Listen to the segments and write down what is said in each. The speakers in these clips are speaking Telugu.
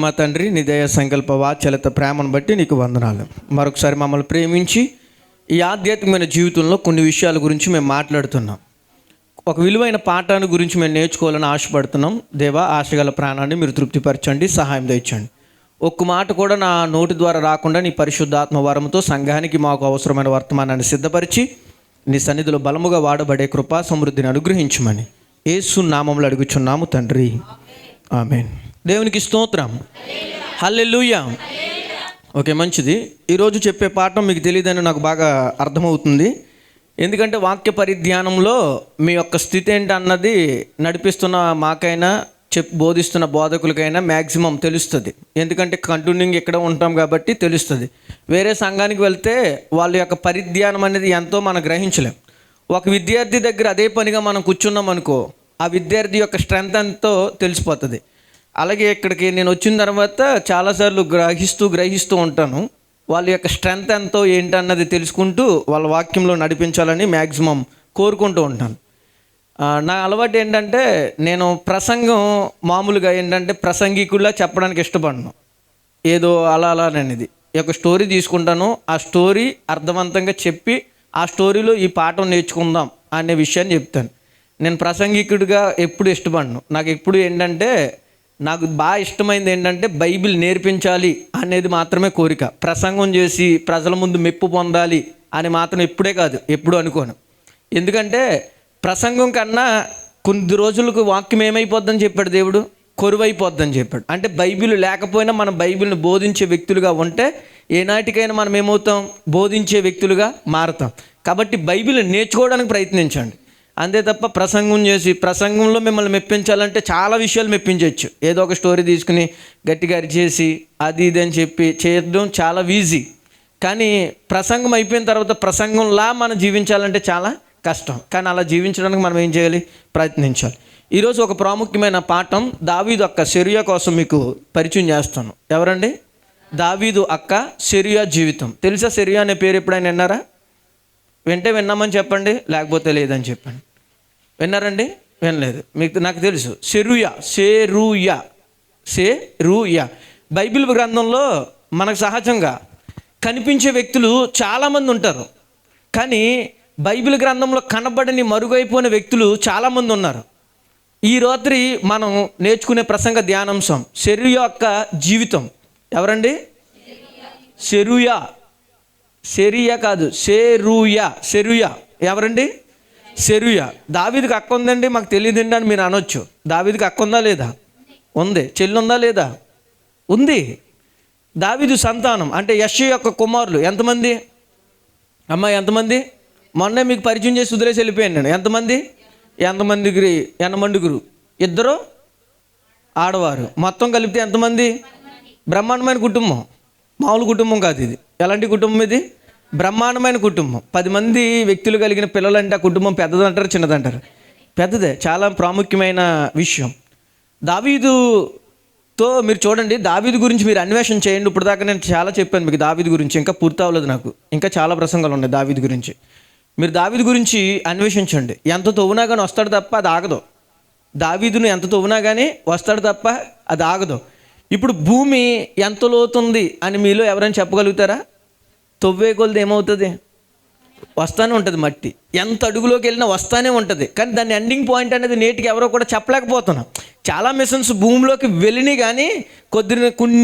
మా తండ్రి, నీ దయ సంకల్ప వాత్సల్యత ప్రేమను బట్టి నీకు వందనాలు. మరొకసారి మమ్మల్ని ప్రేమించి ఈ ఆధ్యాత్మికమైన జీవితంలో కొన్ని విషయాల గురించి మేము మాట్లాడుతున్నాం. ఒక విలువైన పాఠాన్ని గురించి మేము నేర్చుకోవాలని ఆశపడుతున్నాం. దేవా, ఆశగల ప్రాణాన్ని మీరు తృప్తిపరచండి, సహాయం దయచండి. ఒక్క మాట కూడా నా నోటి ద్వారా రాకుండా నీ పరిశుద్ధాత్మ వరంతో సంఘానికి మాకు అవసరమైన వర్తమానాన్ని సిద్ధపరిచి నీ సన్నిధిలో బలముగా వాడబడే కృపా సమృద్ధిని అనుగ్రహించమని యేసు నామములో అడుగుచున్నాము తండ్రి, ఆమేన్. దేవునికి స్తోత్రం, హల్లెలూయా. ఓకే, మంచిది. ఈరోజు చెప్పే పాఠం మీకు తెలియదని నాకు బాగా అర్థమవుతుంది. ఎందుకంటే వాక్య పరిజ్ఞానంలో మీ యొక్క స్థితి ఏంటన్నది నడిపిస్తున్న మాకైనా బోధిస్తున్న బోధకులకైనా మ్యాక్సిమం తెలుస్తుంది. ఎందుకంటే కంటిన్యూయింగ్ ఇక్కడ ఉంటాం కాబట్టి తెలుస్తుంది. వేరే సంఘానికి వెళ్తే వాళ్ళ యొక్క పరిజ్ఞానం అనేది ఎంతో మనం గ్రహించలేం. ఒక విద్యార్థి దగ్గర అదే పనిగా మనం కూర్చున్నాం అనుకో, ఆ విద్యార్థి యొక్క స్ట్రెంత్ ఎంతో తెలిసిపోతుంది. అలాగే ఇక్కడికి నేను వచ్చిన తర్వాత చాలాసార్లు గ్రహిస్తూ ఉంటాను. వాళ్ళ యొక్క స్ట్రెంత్ ఎంతో ఏంటన్నది తెలుసుకుంటూ వాళ్ళ వాక్యంలో నడిపించాలని మ్యాక్సిమం కోరుకుంటూ ఉంటాను. నా అలవాటు ఏంటంటే, నేను ప్రసంగం మామూలుగా ఏంటంటే ప్రసంగికుల్లా చెప్పడానికి ఇష్టపడను. ఏదో అలా అనేది ఒక స్టోరీ తీసుకుంటాను, ఆ స్టోరీ అర్థవంతంగా చెప్పి ఆ స్టోరీలో ఈ పాఠం నేర్చుకుందాం అనే విషయాన్ని చెప్తాను. నేను ప్రసంగికుడిగా ఎప్పుడు ఇష్టపడను. నాకు ఎప్పుడు ఏంటంటే, నాకు బాగా ఇష్టమైంది ఏంటంటే బైబిల్ నేర్పించాలి అనేది మాత్రమే కోరిక. ప్రసంగం చేసి ప్రజల ముందు మెప్పు పొందాలి అని మాత్రం ఎప్పుడు అనుకోను. ఎందుకంటే ప్రసంగం కన్నా కొద్ది రోజులకు వాక్యం ఏమైపోద్దని చెప్పాడు దేవుడు, కొరువైపోద్దని చెప్పాడు. అంటే బైబిల్ లేకపోయినా మనం బైబిల్ని బోధించే వ్యక్తులుగా ఉంటే ఏనాటికైనా మనం ఏమవుతాం, బోధించే వ్యక్తులుగా మారుతాం. కాబట్టి బైబిల్ నేర్చుకోవడానికి ప్రయత్నించండి. అంతే తప్ప ప్రసంగం చేసి ప్రసంగంలో మిమ్మల్ని మెప్పించాలంటే చాలా విషయాలు మెప్పించవచ్చు. ఏదో ఒక స్టోరీ తీసుకుని గట్టిగా అరిచేసి అది ఇది అని చెప్పి చేయడం చాలా ఈజీ. కానీ ప్రసంగం అయిపోయిన తర్వాత ప్రసంగంలా మనం జీవించాలంటే చాలా కష్టం. కానీ అలా జీవించడానికి మనం ఏం చేయాలి, ప్రయత్నించాలి. ఈరోజు ఒక ప్రాముఖ్యమైన పాఠం, దావీదు అక్క సెరూయా కోసం మీకు పరిచయం చేస్తాను. ఎవరండి? దావీదు అక్క సెరూయా జీవితం. తెలుసా? సెరూయా అనే పేరు ఎప్పుడైనా విన్నారా? విన్నామని చెప్పండి, లేకపోతే లేదని చెప్పండి. విన్నారండి? వినలేదు. నాకు తెలుసు. సెరూయా బైబిల్ గ్రంథంలో మనకు సహజంగా కనిపించే వ్యక్తులు చాలామంది ఉంటారు. కానీ బైబిల్ గ్రంథంలో కనబడని మరుగైపోయిన వ్యక్తులు చాలామంది ఉన్నారు. ఈ రాత్రి మనం నేర్చుకునే ప్రసంగ ధ్యానాంశం సెరూయా యొక్క జీవితం. ఎవరండి? సెరూయా కాదు, సెరూయా. ఎవరండి? సెరూయా. దావీదుకి అక్క ఉందండి, మాకు తెలియదండి అని మీరు అనొచ్చు. దావీదుకి అక్క ఉందా లేదా? ఉంది. చెల్లి ఉందా లేదా? ఉంది. దావీదు సంతానం అంటే యెష్షయి యొక్క కుమారులు ఎంతమంది? అమ్మాయి ఎంతమంది? మొన్నే మీకు పరిచయం చేసి వదిలేసి వెళ్ళిపోయాను నేను. ఎంతమంది? 80 ఇద్దరు ఆడవారు, మొత్తం కలిపితే ఎంతమంది? బ్రహ్మాండమైన కుటుంబం, మామూలు కుటుంబం కాదు ఇది. ఎలాంటి కుటుంబం ఇది? బ్రహ్మాండమైన కుటుంబం. 10 మంది వ్యక్తులు కలిగిన పిల్లలంటే ఆ కుటుంబం పెద్దదంటారు, చిన్నదంటారు? పెద్దదే. చాలా ప్రాముఖ్యమైన విషయం. దావీదుతో మీరు చూడండి, దావీదు గురించి మీరు అన్వేషణ చేయండి. ఇప్పుడు దాకా నేను చాలా చెప్పాను మీకు దావీదు గురించి, ఇంకా పూర్తి అవ్వలేదు నాకు. ఇంకా చాలా ప్రసంగాలు ఉన్నాయి దావీదు గురించి. మీరు దావీదు గురించి అన్వేషించండి. ఎంత తవ్వునా కానీ వస్తాడు తప్ప అది ఆగదు. దావీదును ఎంత తవ్వునా కానీ వస్తాడు తప్ప అది ఆగదు. ఇప్పుడు భూమి ఎంత లోతుంది అని మీలో ఎవరైనా చెప్పగలుగుతారా? తవ్వే కొలది ఏమవుతుంది? వస్తానే ఉంటుంది మట్టి. ఎంత అడుగులోకి వెళ్ళినా వస్తానే ఉంటుంది. కానీ దాని ఎండింగ్ పాయింట్ అనేది నేటికి ఎవరో కూడా చెప్పలేకపోతున్నాం. చాలా మిషన్స్ భూమిలోకి వెళ్ళినాయి, కానీ కొన్ని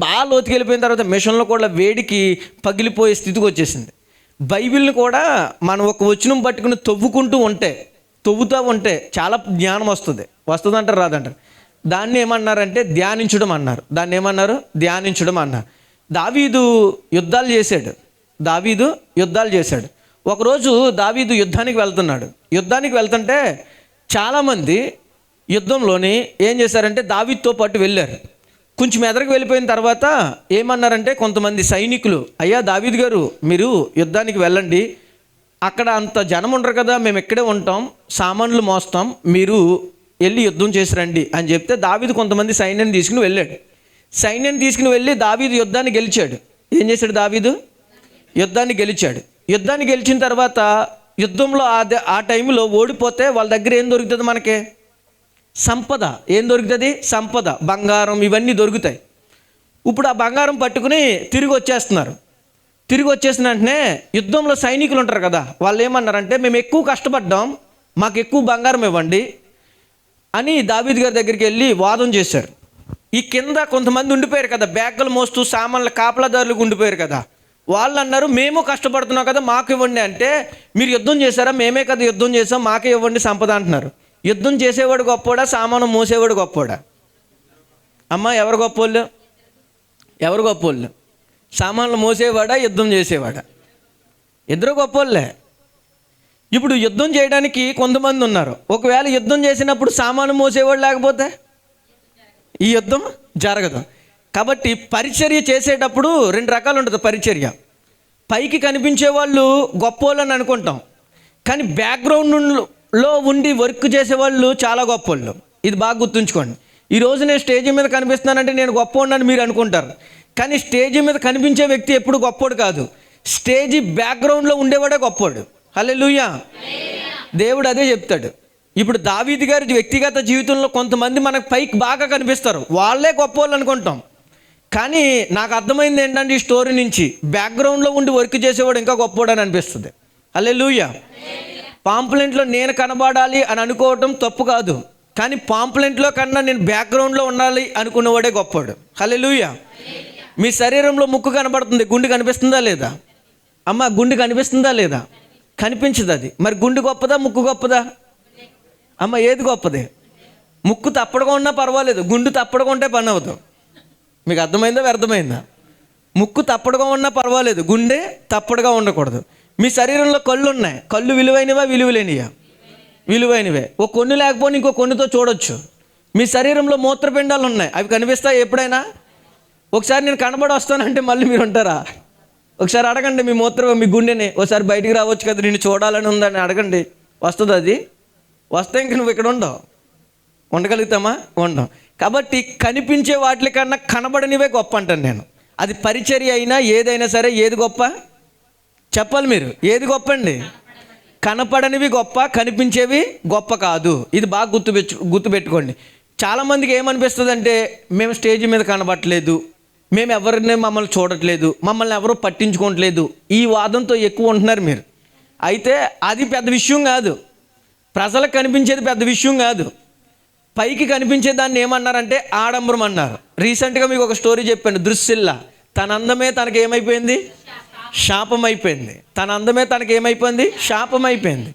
బాగా లోతుకి వెళ్ళిపోయిన తర్వాత మిషన్లో కూడా వేడికి పగిలిపోయే స్థితికి వచ్చేసింది. బైబిల్ని కూడా మనం ఒక వచనం పట్టుకుని తవ్వుతూ ఉంటే చాలా జ్ఞానం వస్తుందంటారు, రాదంటారు? దాన్ని ఏమన్నారంటే ధ్యానించడం అన్నారు. దాన్ని ఏమన్నారు? ధ్యానించడం అన్నారు. దావీదు యుద్ధాలు చేశాడు. ఒకరోజు దావీదు యుద్ధానికి వెళ్తుంటే చాలామంది యుద్ధంలోని ఏం చేశారంటే దావీదుతో పాటు వెళ్ళారు. కొంచెం ఎదరికి వెళ్ళిపోయిన తర్వాత ఏమన్నారంటే కొంతమంది సైనికులు, అయ్యా దావీదు గారు, మీరు యుద్ధానికి వెళ్ళండి, అక్కడ అంత జనం ఉండరు కదా, మేము ఇక్కడే ఉంటాం, సామాన్లు మోస్తాం, మీరు వెళ్ళి యుద్ధం చేసి రండి అని చెప్తే దావీదు కొంతమంది సైన్యాన్ని తీసుకుని వెళ్ళి దావీదు యుద్ధాన్ని గెలిచాడు. ఏం చేశాడు? దావీదు యుద్ధాన్ని గెలిచిన తర్వాత యుద్ధంలో ఆ టైంలో ఓడిపోతే వాళ్ళ దగ్గర ఏం దొరుకుతుంది? మనకి సంపద. ఏం దొరుకుతుంది? సంపద, బంగారం, ఇవన్నీ దొరుకుతాయి. ఇప్పుడు ఆ బంగారం పట్టుకుని తిరిగి వచ్చేస్తున్నారు. తిరిగి వచ్చేసిన వెంటనే యుద్ధంలో సైనికులు ఉంటారు కదా, వాళ్ళు ఏమన్నారంటే మేము ఎక్కువ కష్టపడ్డాం, మాకు ఎక్కువ బంగారం ఇవ్వండి అని దావీదు గారి దగ్గరికి వెళ్ళి వాదన చేశారు. ఈ కింద కొంతమంది ఉండిపోయారు కదా, బ్యాగులు మోస్తూ సామాన్ల కాపలాదారులకు ఉండిపోయారు కదా, వాళ్ళు అన్నారు మేము కష్టపడుతున్నాం కదా మాకు ఇవ్వండి. అంటే మీరు యుద్ధం చేశారా? మేమే కదా యుద్ధం చేసాం, మాకే ఇవ్వండి సంపద అంటున్నారు. యుద్ధం చేసేవాడు గొప్పోడా, సామాను మోసేవాడు గొప్పోడా? అమ్మ ఎవరు గొప్పోళ్ళు? ఎవరు గొప్పోళ్ళు? సామాన్లు మోసేవాడా, యుద్ధం చేసేవాడా? ఇద్దరు గొప్పోళ్ళే. ఇప్పుడు యుద్ధం చేయడానికి కొంతమంది ఉన్నారు. ఒకవేళ యుద్ధం చేసినప్పుడు సామాను మోసేవాడు లేకపోతే ఈ యుద్ధం జరగదు. కాబట్టి పరిచర్య చేసేటప్పుడు రెండు రకాలు ఉంటుంది పరిచర్య. పైకి కనిపించే వాళ్ళు గొప్పోళ్ళని అనుకుంటాం, కానీ బ్యాక్గ్రౌండ్లో ఉండి వర్క్ చేసేవాళ్ళు చాలా గొప్పోళ్ళు. ఇది బాగా గుర్తుంచుకోండి. ఈరోజు నేను స్టేజ్ మీద కనిపిస్తున్నానంటే నేను గొప్పోడిని మీరు అనుకుంటారు, కానీ స్టేజ్ మీద కనిపించే వ్యక్తి ఎప్పుడు గొప్పోడు కాదు, స్టేజ్ బ్యాక్గ్రౌండ్లో ఉండేవాడే గొప్పోడు. హల్లెలూయా. దేవుడు అదే చెప్తాడు. ఇప్పుడు దావీదు గారి వ్యక్తిగత జీవితంలో కొంతమంది మనకు పైకి బాగా కనిపిస్తారు, వాళ్ళే గొప్పోళ్ళు అనుకుంటాం. కానీ నాకు అర్థమైంది ఏంటంటే ఈ స్టోరీ నుంచి, బ్యాక్గ్రౌండ్లో ఉండి వర్క్ చేసేవాడు ఇంకా గొప్పోడు అని అనిపిస్తుంది. హల్లెలూయా. పాంప్లెంట్లో నేను కనబడాలి అని అనుకోవటం తప్పు కాదు, కానీ పాంప్లెంట్లో కన్నా నేను బ్యాక్గ్రౌండ్లో ఉండాలి అనుకున్నవాడే గొప్పోడు. హల్లెలూయా. మీ శరీరంలో ముక్కు కనబడుతుంది, గుండె కనిపిస్తుందా లేదా? అమ్మ గుండె కనిపిస్తుందా లేదా? కనిపించదు. అది మరి గుండె గొప్పదా, ముక్కు గొప్పదా? అమ్మ ఏది గొప్పది? ముక్కు తప్పడగా ఉన్నా పర్వాలేదు, గుండె తప్పడగా ఉంటే పని అవ్వదు. మీకు అర్థమైందా వ్యర్థమైందా? ముక్కు తప్పడగా ఉన్నా పర్వాలేదు, గుండె తప్పడగా ఉండకూడదు. మీ శరీరంలో కళ్ళు ఉన్నాయి, కళ్ళు విలువైనవా విలువలేనివా? విలువైనవే. ఒక కొన్ను లేకపోతే ఇంకో కొన్నుతో చూడొచ్చు. మీ శరీరంలో మూత్రపిండాలు ఉన్నాయి, అవి కనిపిస్తాయి ఎప్పుడైనా? ఒకసారి నేను కనబడి వస్తానంటే మళ్ళీ మీరు ఉంటారా? ఒకసారి అడగండి మీ గుండెని, ఒకసారి బయటికి రావచ్చు కదా, నేను చూడాలని ఉందని అడగండి, వస్తుంది. అది వస్తే ఇంక నువ్వు ఇక్కడ ఉండగలుగుతామా? ఉండం. కాబట్టి కనిపించే వాటి కన్నా కనబడనివే గొప్ప అంటాను నేను. అది పరిచర్య అయినా ఏదైనా సరే, ఏది గొప్ప చెప్పాలి మీరు? ఏది గొప్ప అండి? కనపడనివి గొప్ప, కనిపించేవి గొప్ప కాదు. ఇది బాగా గుర్తుపెట్టుకోండి. చాలామందికి ఏమనిపిస్తుంది అంటే, మేము స్టేజ్ మీద కనబడట్లేదు, మేము ఎవరిని మమ్మల్ని చూడట్లేదు, మమ్మల్ని ఎవరో పట్టించుకోవట్లేదు, ఈ వాదంతో ఎక్కువ ఉంటున్నారు మీరు. అయితే అది పెద్ద విషయం కాదు, ప్రజలకు కనిపించేది పెద్ద విషయం కాదు. పైకి కనిపించే దాన్ని ఏమన్నారంటే ఆడంబరం అన్నారు. రీసెంట్గా మీకు ఒక స్టోరీ చెప్పాను. దృశ్సిల్ల తన అందమే తనకి ఏమైపోయింది? శాపం అయిపోయింది. తన అందమే తనకి ఏమైపోయింది? శాపం అయిపోయింది.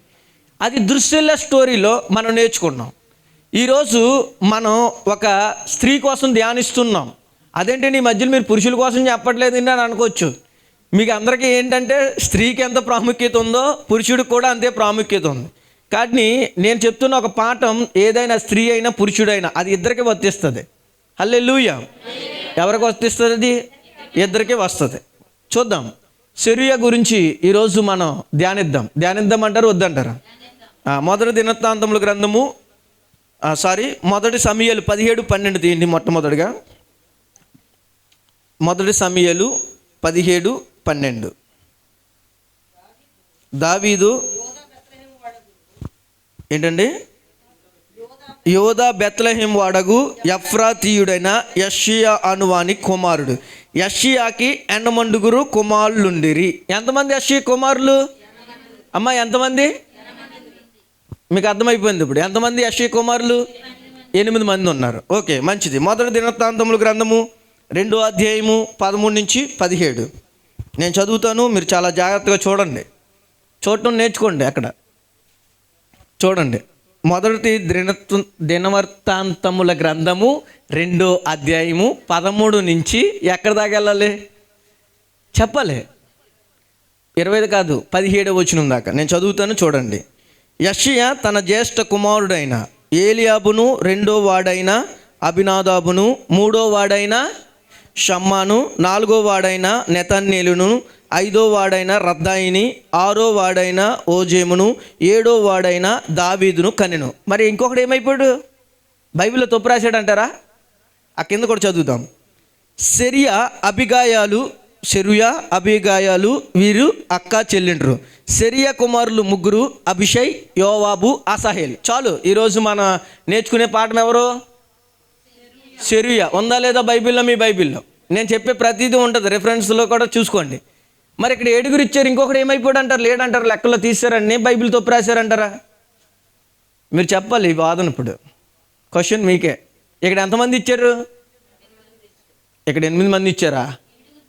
అది దృశ్సిల్ల స్టోరీలో మనం నేర్చుకున్నాం. ఈరోజు మనం ఒక స్త్రీ కోసం ధ్యానిస్తున్నాం. అదేంటండి ఈ మధ్యలో మీరు పురుషుల కోసం చెప్పట్లేదు అని అనుకోవచ్చు. మీకు అందరికీ ఏంటంటే స్త్రీకి ఎంత ప్రాముఖ్యత ఉందో పురుషుడికి కూడా అంతే ప్రాముఖ్యత ఉంది. కానీ నేను చెప్తున్న ఒక పాఠం, ఏదైనా స్త్రీ అయినా పురుషుడైనా అది ఇద్దరికి వర్తిస్తుంది. హల్లెలూయా. ఎవరికి వర్తిస్తుంది? అది ఇద్దరికి వస్తుంది. చూద్దాం. సెరూయా గురించి ఈరోజు మనం ధ్యానిద్దాం అంటారు, వద్దంటారా? మొదటి దినవృత్తాంతముల గ్రంథము మొదటి సమూయేలు 17:12 తీయండి. మొట్టమొదటిగా మొదటి సమూయేలు 17:12. దావీదు ఏంటండి? యోదా బెత్లెహేం వాడగు ఎఫ్రాతీయుడైన యెషయా అనువాని కుమారుడు. యెషయాకి 8 కుమారులుండిరి. ఎంతమంది యెషయా కుమారులు? అమ్మ ఎంతమంది? మీకు అర్థమైపోయింది ఇప్పుడు. ఎంతమంది యెషయా కుమారులు? 8 మంది ఉన్నారు. ఓకే, మంచిది. మొదటి దినవృత్తాంతముల గ్రంథము 2వ అధ్యాయము 13-17 నేను చదువుతాను, మీరు చాలా జాగ్రత్తగా చూడటం నేర్చుకోండి. అక్కడ చూడండి. మొదటి దినవృత్తాంతముల గ్రంథము 2వ అధ్యాయము 13 నుంచి ఎక్కడి దాకా వెళ్ళాలి చెప్పాలి? 20 కాదు, 17వ వచనం దాకా నేను చదువుతాను, చూడండి. యెషయా తన జ్యేష్ఠ కుమారుడైన ఏలియాబును, 2వ వాడైన అబినాదాబును, 3వ వాడైన షమ్మాను, 4వ వాడైన నెతన్యేలును, 5వ వాడైన రద్దాయిని, 6వ వాడైన ఓజేమును, 7వ వాడైన దావీదును కనెను. మరి ఇంకొకటి ఏమైపోయాడు? బైబిల్లో తప్పు రాశాడంటారా? ఆ కింద కూడా చదువుతాం. సెరూయా అబిగాయాలు వీరు అక్క చెల్లెండ్రు. సెరూయా కుమారులు 3, అభిషై, యోవాబు, అసాహేల్. చాలు. ఈరోజు మనం నేర్చుకునే పాఠం ఎవరు? సెరూయా. ఉందా లేదా బైబిల్లో? మీ బైబిల్లో నేను చెప్పే ప్రతిదీ ఉంటుంది, రెఫరెన్స్లో కూడా చూసుకోండి. మరి ఇక్కడ 7 ఇచ్చారు, ఇంకొకటి ఏమైపోయాడు అంటారు, లేడంటారు, లెక్కలో తీసారని బైబిల్ తప్పు రాశారంటారా? మీరు చెప్పాలి ఈ వాదన. ఇప్పుడు క్వశ్చన్ మీకే. ఇక్కడ ఎంతమంది ఇచ్చారు? ఇక్కడ 8 మంది ఇచ్చారా?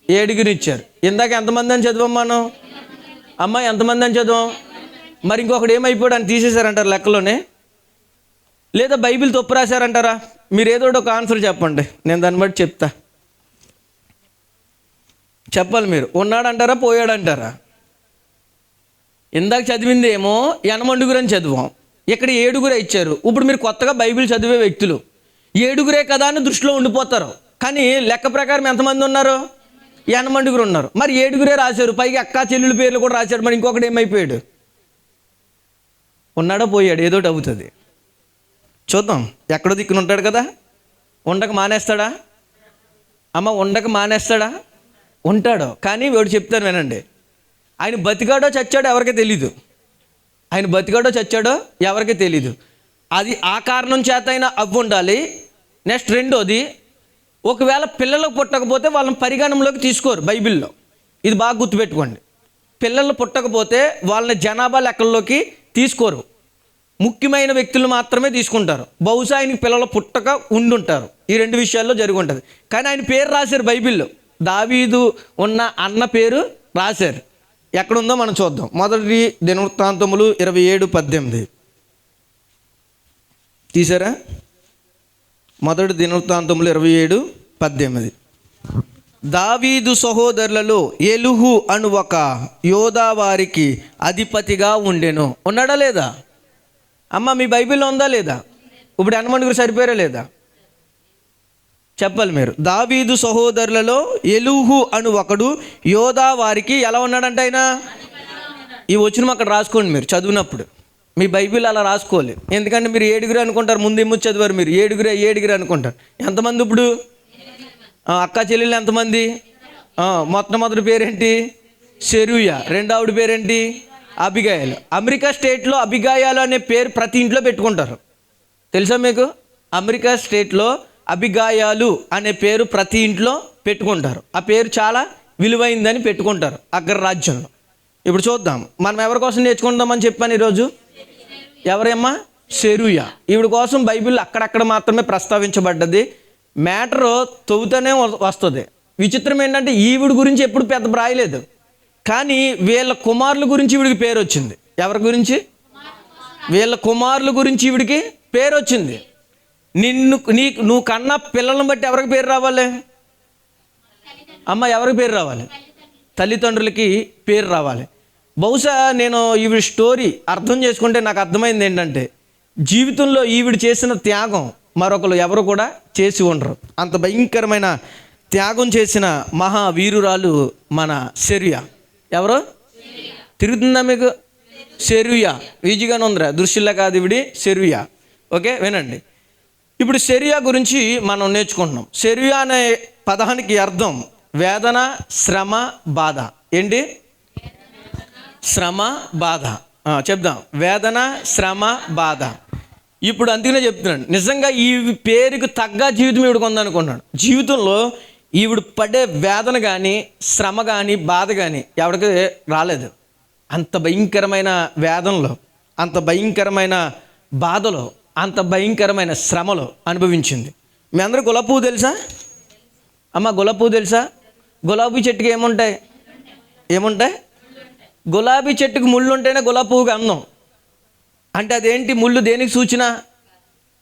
7 ఇచ్చారు. ఇందాక ఎంతమంది అని చదివాం మనం? అమ్మ ఎంతమంది అని చదివాం? మరి ఇంకొకటి ఏమైపోయాడు అని తీసేశారంటారు లెక్కలోనే, లేదా బైబిల్ తప్పు రాశారంటారా? మీరు ఏదో ఒక ఆన్సర్ చెప్పండి, నేను దాన్ని బట్టి చెప్తా. చెప్పాలి మీరు. ఉన్నాడంటారా పోయాడంటారా? ఇందాక చదివింది ఏమో 8 అని చదివాం, ఇక్కడ 7 ఇచ్చారు. ఇప్పుడు మీరు కొత్తగా బైబిల్ చదివే వ్యక్తులు 7 కదా అని దృష్టిలో ఉండిపోతారు. కానీ లెక్క ప్రకారం ఎంతమంది ఉన్నారు? 8 ఉన్నారు. మరి 7 రాశారు, పైకి అక్క చెల్లెళ్ళ పేర్లు కూడా రాశాడు. మరి ఇంకొకటి ఏమైపోయాడు? ఉన్నాడో పోయాడు? ఏదోటి అవుతుంది. చూద్దాం. ఎక్కడో దిక్కున ఉంటాడు కదా. ఉండక మానేస్తాడా? అమ్మ ఉండక మానేస్తాడా? ఉంటాడు. కానీ వాడు చెప్తాను వినండి, ఆయన బతికాడో చచ్చాడో ఎవరికీ తెలీదు. ఆయన బతికాడో చచ్చాడో ఎవరికీ తెలీదు. అది ఆ కారణం చేత అయినా అవ్వు ఉండాలి. నెక్స్ట్ రెండోది, ఒకవేళ పిల్లలకు పుట్టకపోతే వాళ్ళని పరిగణంలోకి తీసుకోరు బైబిల్లో. ఇది బాగా గుర్తుపెట్టుకోండి. పిల్లలు పుట్టకపోతే వాళ్ళని జనాభా లెక్కల్లోకి తీసుకోరు. ముఖ్యమైన వ్యక్తులు మాత్రమే తీసుకుంటారు. బహుశా ఆయనకి పిల్లలు పుట్టక ఉండుంటారు. ఈ 2 విషయాల్లో జరిగి ఉంటుంది. కానీ ఆయన పేరు రాశారు బైబిల్లో. దావీదు ఉన్న అన్న పేరు రాశారు. ఎక్కడుందో మనం చూద్దాం. మొదటి దినవృత్తాంతములు 27:18 తీసారా? మొదటి దినవృత్తాంతములు 27:18. దావీదు సహోదరులలో ఎలుహు అను ఒక యోధా వారికి అధిపతిగా ఉండెను. ఉన్నాడా లేదా? అమ్మ మీ బైబిల్లో ఉందా లేదా? ఇప్పుడు 8 సరిపోయారా లేదా? చెప్పాలి మీరు. దావీదు సహోదరులలో ఎలుహు అను ఒకడు యోధా వారికి ఎలా ఉన్నాడంటే ఆయన. ఈ వచనం అక్కడ రాసుకోండి మీరు చదివినప్పుడు. మీ బైబిల్ అలా రాసుకోవాలి. ఎందుకంటే మీరు 7 అనుకుంటారు, ముందు ఏమో చదివారు మీరు 7 అనుకుంటారు. ఎంతమంది ఇప్పుడు? అక్క చెల్లెళ్ళు ఎంతమంది? మొట్టమొదటి పేరేంటి? సెరూయా. రెండవది పేరేంటి? అబిగాయలు. అమెరికా స్టేట్లో అబిగాయాలు అనే పేరు ప్రతి ఇంట్లో పెట్టుకుంటారు. తెలుసా మీకు? అమెరికా స్టేట్లో అబిగాయాలు అనే పేరు ప్రతి ఇంట్లో పెట్టుకుంటారు. ఆ పేరు చాలా విలువైందని పెట్టుకుంటారు అగ్రరాజ్యంలో. ఇప్పుడు చూద్దాం, మనం ఎవరి కోసం నేర్చుకుందామని చెప్పాను ఈరోజు. ఎవరేమ్మా? సెరూయా. ఈవిడ కోసం బైబిల్ అక్కడక్కడ మాత్రమే ప్రస్తావించబడ్డది. మ్యాటర్ తవ్వుతూనే వస్తుంది. విచిత్రం ఏంటంటే ఈవిడ గురించి ఎప్పుడు పెద్ద రాయలేదు, కానీ వీళ్ళ కుమారుల గురించి ఈవిడికి పేరు వచ్చింది. ఎవరి గురించి? వీళ్ళ కుమారుల గురించి ఈవిడికి పేరు వచ్చింది. నువ్వు కన్నా పిల్లలను బట్టి ఎవరికి పేరు రావాలి? అమ్మ ఎవరికి పేరు రావాలి? తల్లిదండ్రులకి పేరు రావాలి. బహుశా నేను ఈవిడ స్టోరీ అర్థం చేసుకుంటే నాకు అర్థమైంది ఏంటంటే, జీవితంలో ఈవిడ చేసిన త్యాగం మరొకరు ఎవరు కూడా చేసి ఉండరు. అంత భయంకరమైన త్యాగం చేసిన మహావీరురాలు మన సెరూయా. ఎవరు? తిరుగుతుందా మీకు? సెరూయా. ఈజీగానే ఉందిరా, దృశ్యంలో కాదు ఈవిడి సెరూయా. ఓకే వినండి. ఇప్పుడు సెరూయా గురించి మనం నేర్చుకుంటున్నాం. సెరూయా అనే పదానికి అర్థం వేదన, శ్రమ, బాధ. ఏంటి? శ్రమ, బాధ. చెప్దాం. వేదన, శ్రమ, బాధ. ఇప్పుడు అందుకనే చెప్తున్నాను, నిజంగా ఈ పేరుకు తగ్గ జీవితం ఈవిడికి ఉందనుకున్నాడు. జీవితంలో ఈవిడ పడే వేదన కానీ, శ్రమ కానీ, బాధ కానీ ఎవరికి రాలేదు. అంత భయంకరమైన వేదనలో, అంత భయంకరమైన బాధలో, అంత భయంకరమైన శ్రమలో అనుభవించింది. మీ అందరూ గులాబీ పువ్వు తెలుసా? అమ్మ గులాబీ పువ్వు తెలుసా? గులాబీ చెట్టుకి ఏముంటాయి? గులాబీ చెట్టుకు ముళ్ళు ఉంటేనే గులాబీ పువ్వుకి అందం. అంటే అదేంటి? ముళ్ళు దేనికి సూచన?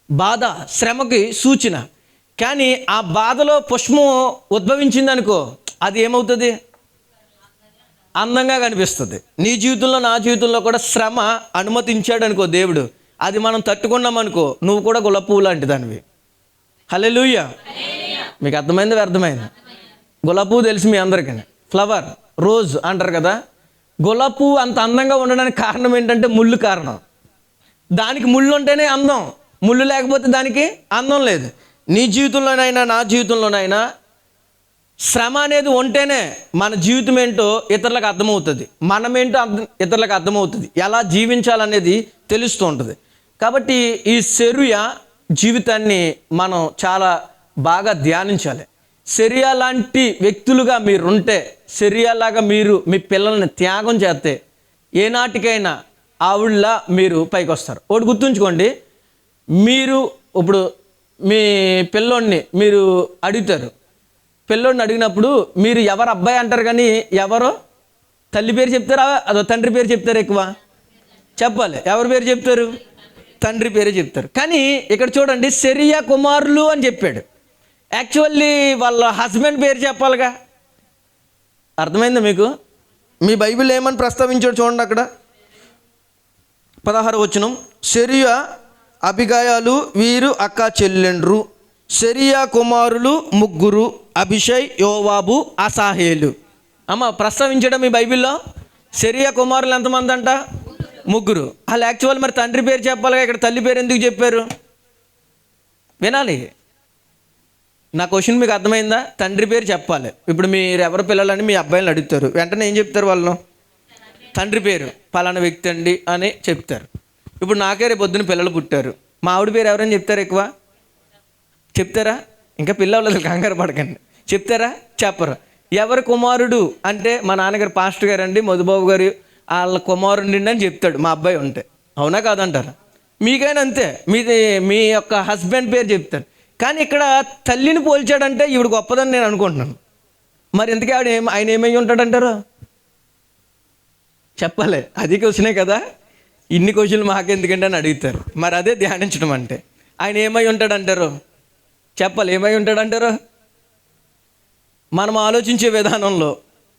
బాధ, శ్రమకి సూచన. కానీ ఆ బాధలో పుష్పం ఉద్భవించింది అనుకో, అది ఏమవుతుంది? అందంగా కనిపిస్తుంది. నీ జీవితంలో, నా జీవితంలో కూడా శ్రమ అనుమతించాడు అనుకో దేవుడు, అది మనం తట్టుకున్నాం అనుకో, నువ్వు కూడా గులాబీ పువ్వు లాంటి దానివి. హల్లెలూయా. మీకు అర్థమైంది? వ్యర్థమైంది? గులాబీ పువ్వు తెలుసు మీ అందరికీ. ఫ్లవర్, రోజ్ అంటారు కదా. గులాబీ పువ్వు అంత అందంగా ఉండడానికి కారణం ఏంటంటే ముళ్ళు కారణం. దానికి ముళ్ళు ఉంటేనే అందం, ముళ్ళు లేకపోతే దానికి అందం లేదు. నీ జీవితంలోనైనా, నా జీవితంలోనైనా శ్రమ అనేది ఉంటేనే మన జీవితం ఏంటో ఇతరులకు అర్థమవుతుంది, మనమేంటో ఇతరులకు అర్థమవుతుంది, ఎలా జీవించాలనేది తెలుస్తూ ఉంటుంది. కాబట్టి ఈ సెరూయా జీవితాన్ని మనం చాలా బాగా ధ్యానించాలి. సిరియా లాంటి వ్యక్తులుగా మీరుంటే, సిరియాలాగా మీరు మీ పిల్లల్ని త్యాగం చేస్తే ఏనాటికైనా ఆవిళ్ళ మీరు పైకి వస్తారు. ఒకటి గుర్తుంచుకోండి, మీరు ఇప్పుడు మీ పిల్లోడిని మీరు అడుగుతారు. పిల్లోడిని అడిగినప్పుడు మీరు ఎవరు అబ్బాయి అంటారు, కానీ ఎవరో తల్లి పేరు చెప్తారా అదో తండ్రి పేరు చెప్తారు? ఎక్కువ చెప్పాలి. ఎవరి పేరు చెప్తారు? తండ్రి పేరే చెప్తారు. కానీ ఇక్కడ చూడండి, సిరియా కుమారులు అని చెప్పాడు. యాక్చువల్లీ వాళ్ళ హస్బెండ్ పేరు చెప్పాలిగా. అర్థమైందా మీకు? మీ బైబిల్ ఏమని ప్రస్తావించాడు చూడండి. అక్కడ 16వ వచనం, సిరియా అబిగాయాలు వీరు అక్క చెల్లెండ్రు. సిరియా కుమారులు ముగ్గురు, అభిషై, యోవాబు, అసాహేలు. అమ్మ ప్రస్తావించడం మీ బైబిల్లో సిరియా కుమారులు ఎంతమంది అంట? ముగ్గురు. వాళ్ళు యాక్చువల్ మరి తండ్రి పేరు చెప్పాలిగా. ఇక్కడ తల్లి పేరు ఎందుకు చెప్పారు? వినాలి. నా క్వశ్చన్ మీకు అర్థమైందా? తండ్రి పేరు చెప్పాలి. ఇప్పుడు మీరు ఎవరు పిల్లలని మీ అబ్బాయిని అడుగుతారు, వెంటనే ఏం చెప్తారు వాళ్ళు? తండ్రి పేరు పలానా వ్యక్తి అండి అని చెప్తారు. ఇప్పుడు నాకే రేపు పొద్దున్న పిల్లలు పుట్టారు, మా ఆవిడ పేరు ఎవరైనా చెప్తారు? ఎక్కువ చెప్తారా? ఇంకా పిల్లలు కంగారు పడకండి. చెప్తారా? చెప్పరు. ఎవరి కుమారుడు అంటే మా నాన్నగారు పాస్టర్ గారు అండి, మధుబాబు గారు వాళ్ళ కుమారుడు అని చెప్తాడు మా అబ్బాయి ఉంటే. అవునా కాదంటారా? మీకైనా అంతే, మీ యొక్క హస్బెండ్ పేరు చెప్తారు. కానీ ఇక్కడ తల్లిని పోల్చాడంటే ఈవిడ గొప్పదని నేను అనుకుంటున్నాను. మరి ఎందుకే ఆయన ఏమై ఉంటాడంటారు? చెప్పాలి. అది క్వశ్చనే కదా. ఇన్ని క్వశ్చన్లు మాకెందుకంటే అని అడుగుతారు. మరి అదే ధ్యానించడం అంటే. ఆయన ఏమై ఉంటాడంటారు? చెప్పాలి. ఏమై ఉంటాడంటారు? మనం ఆలోచించే విధానంలో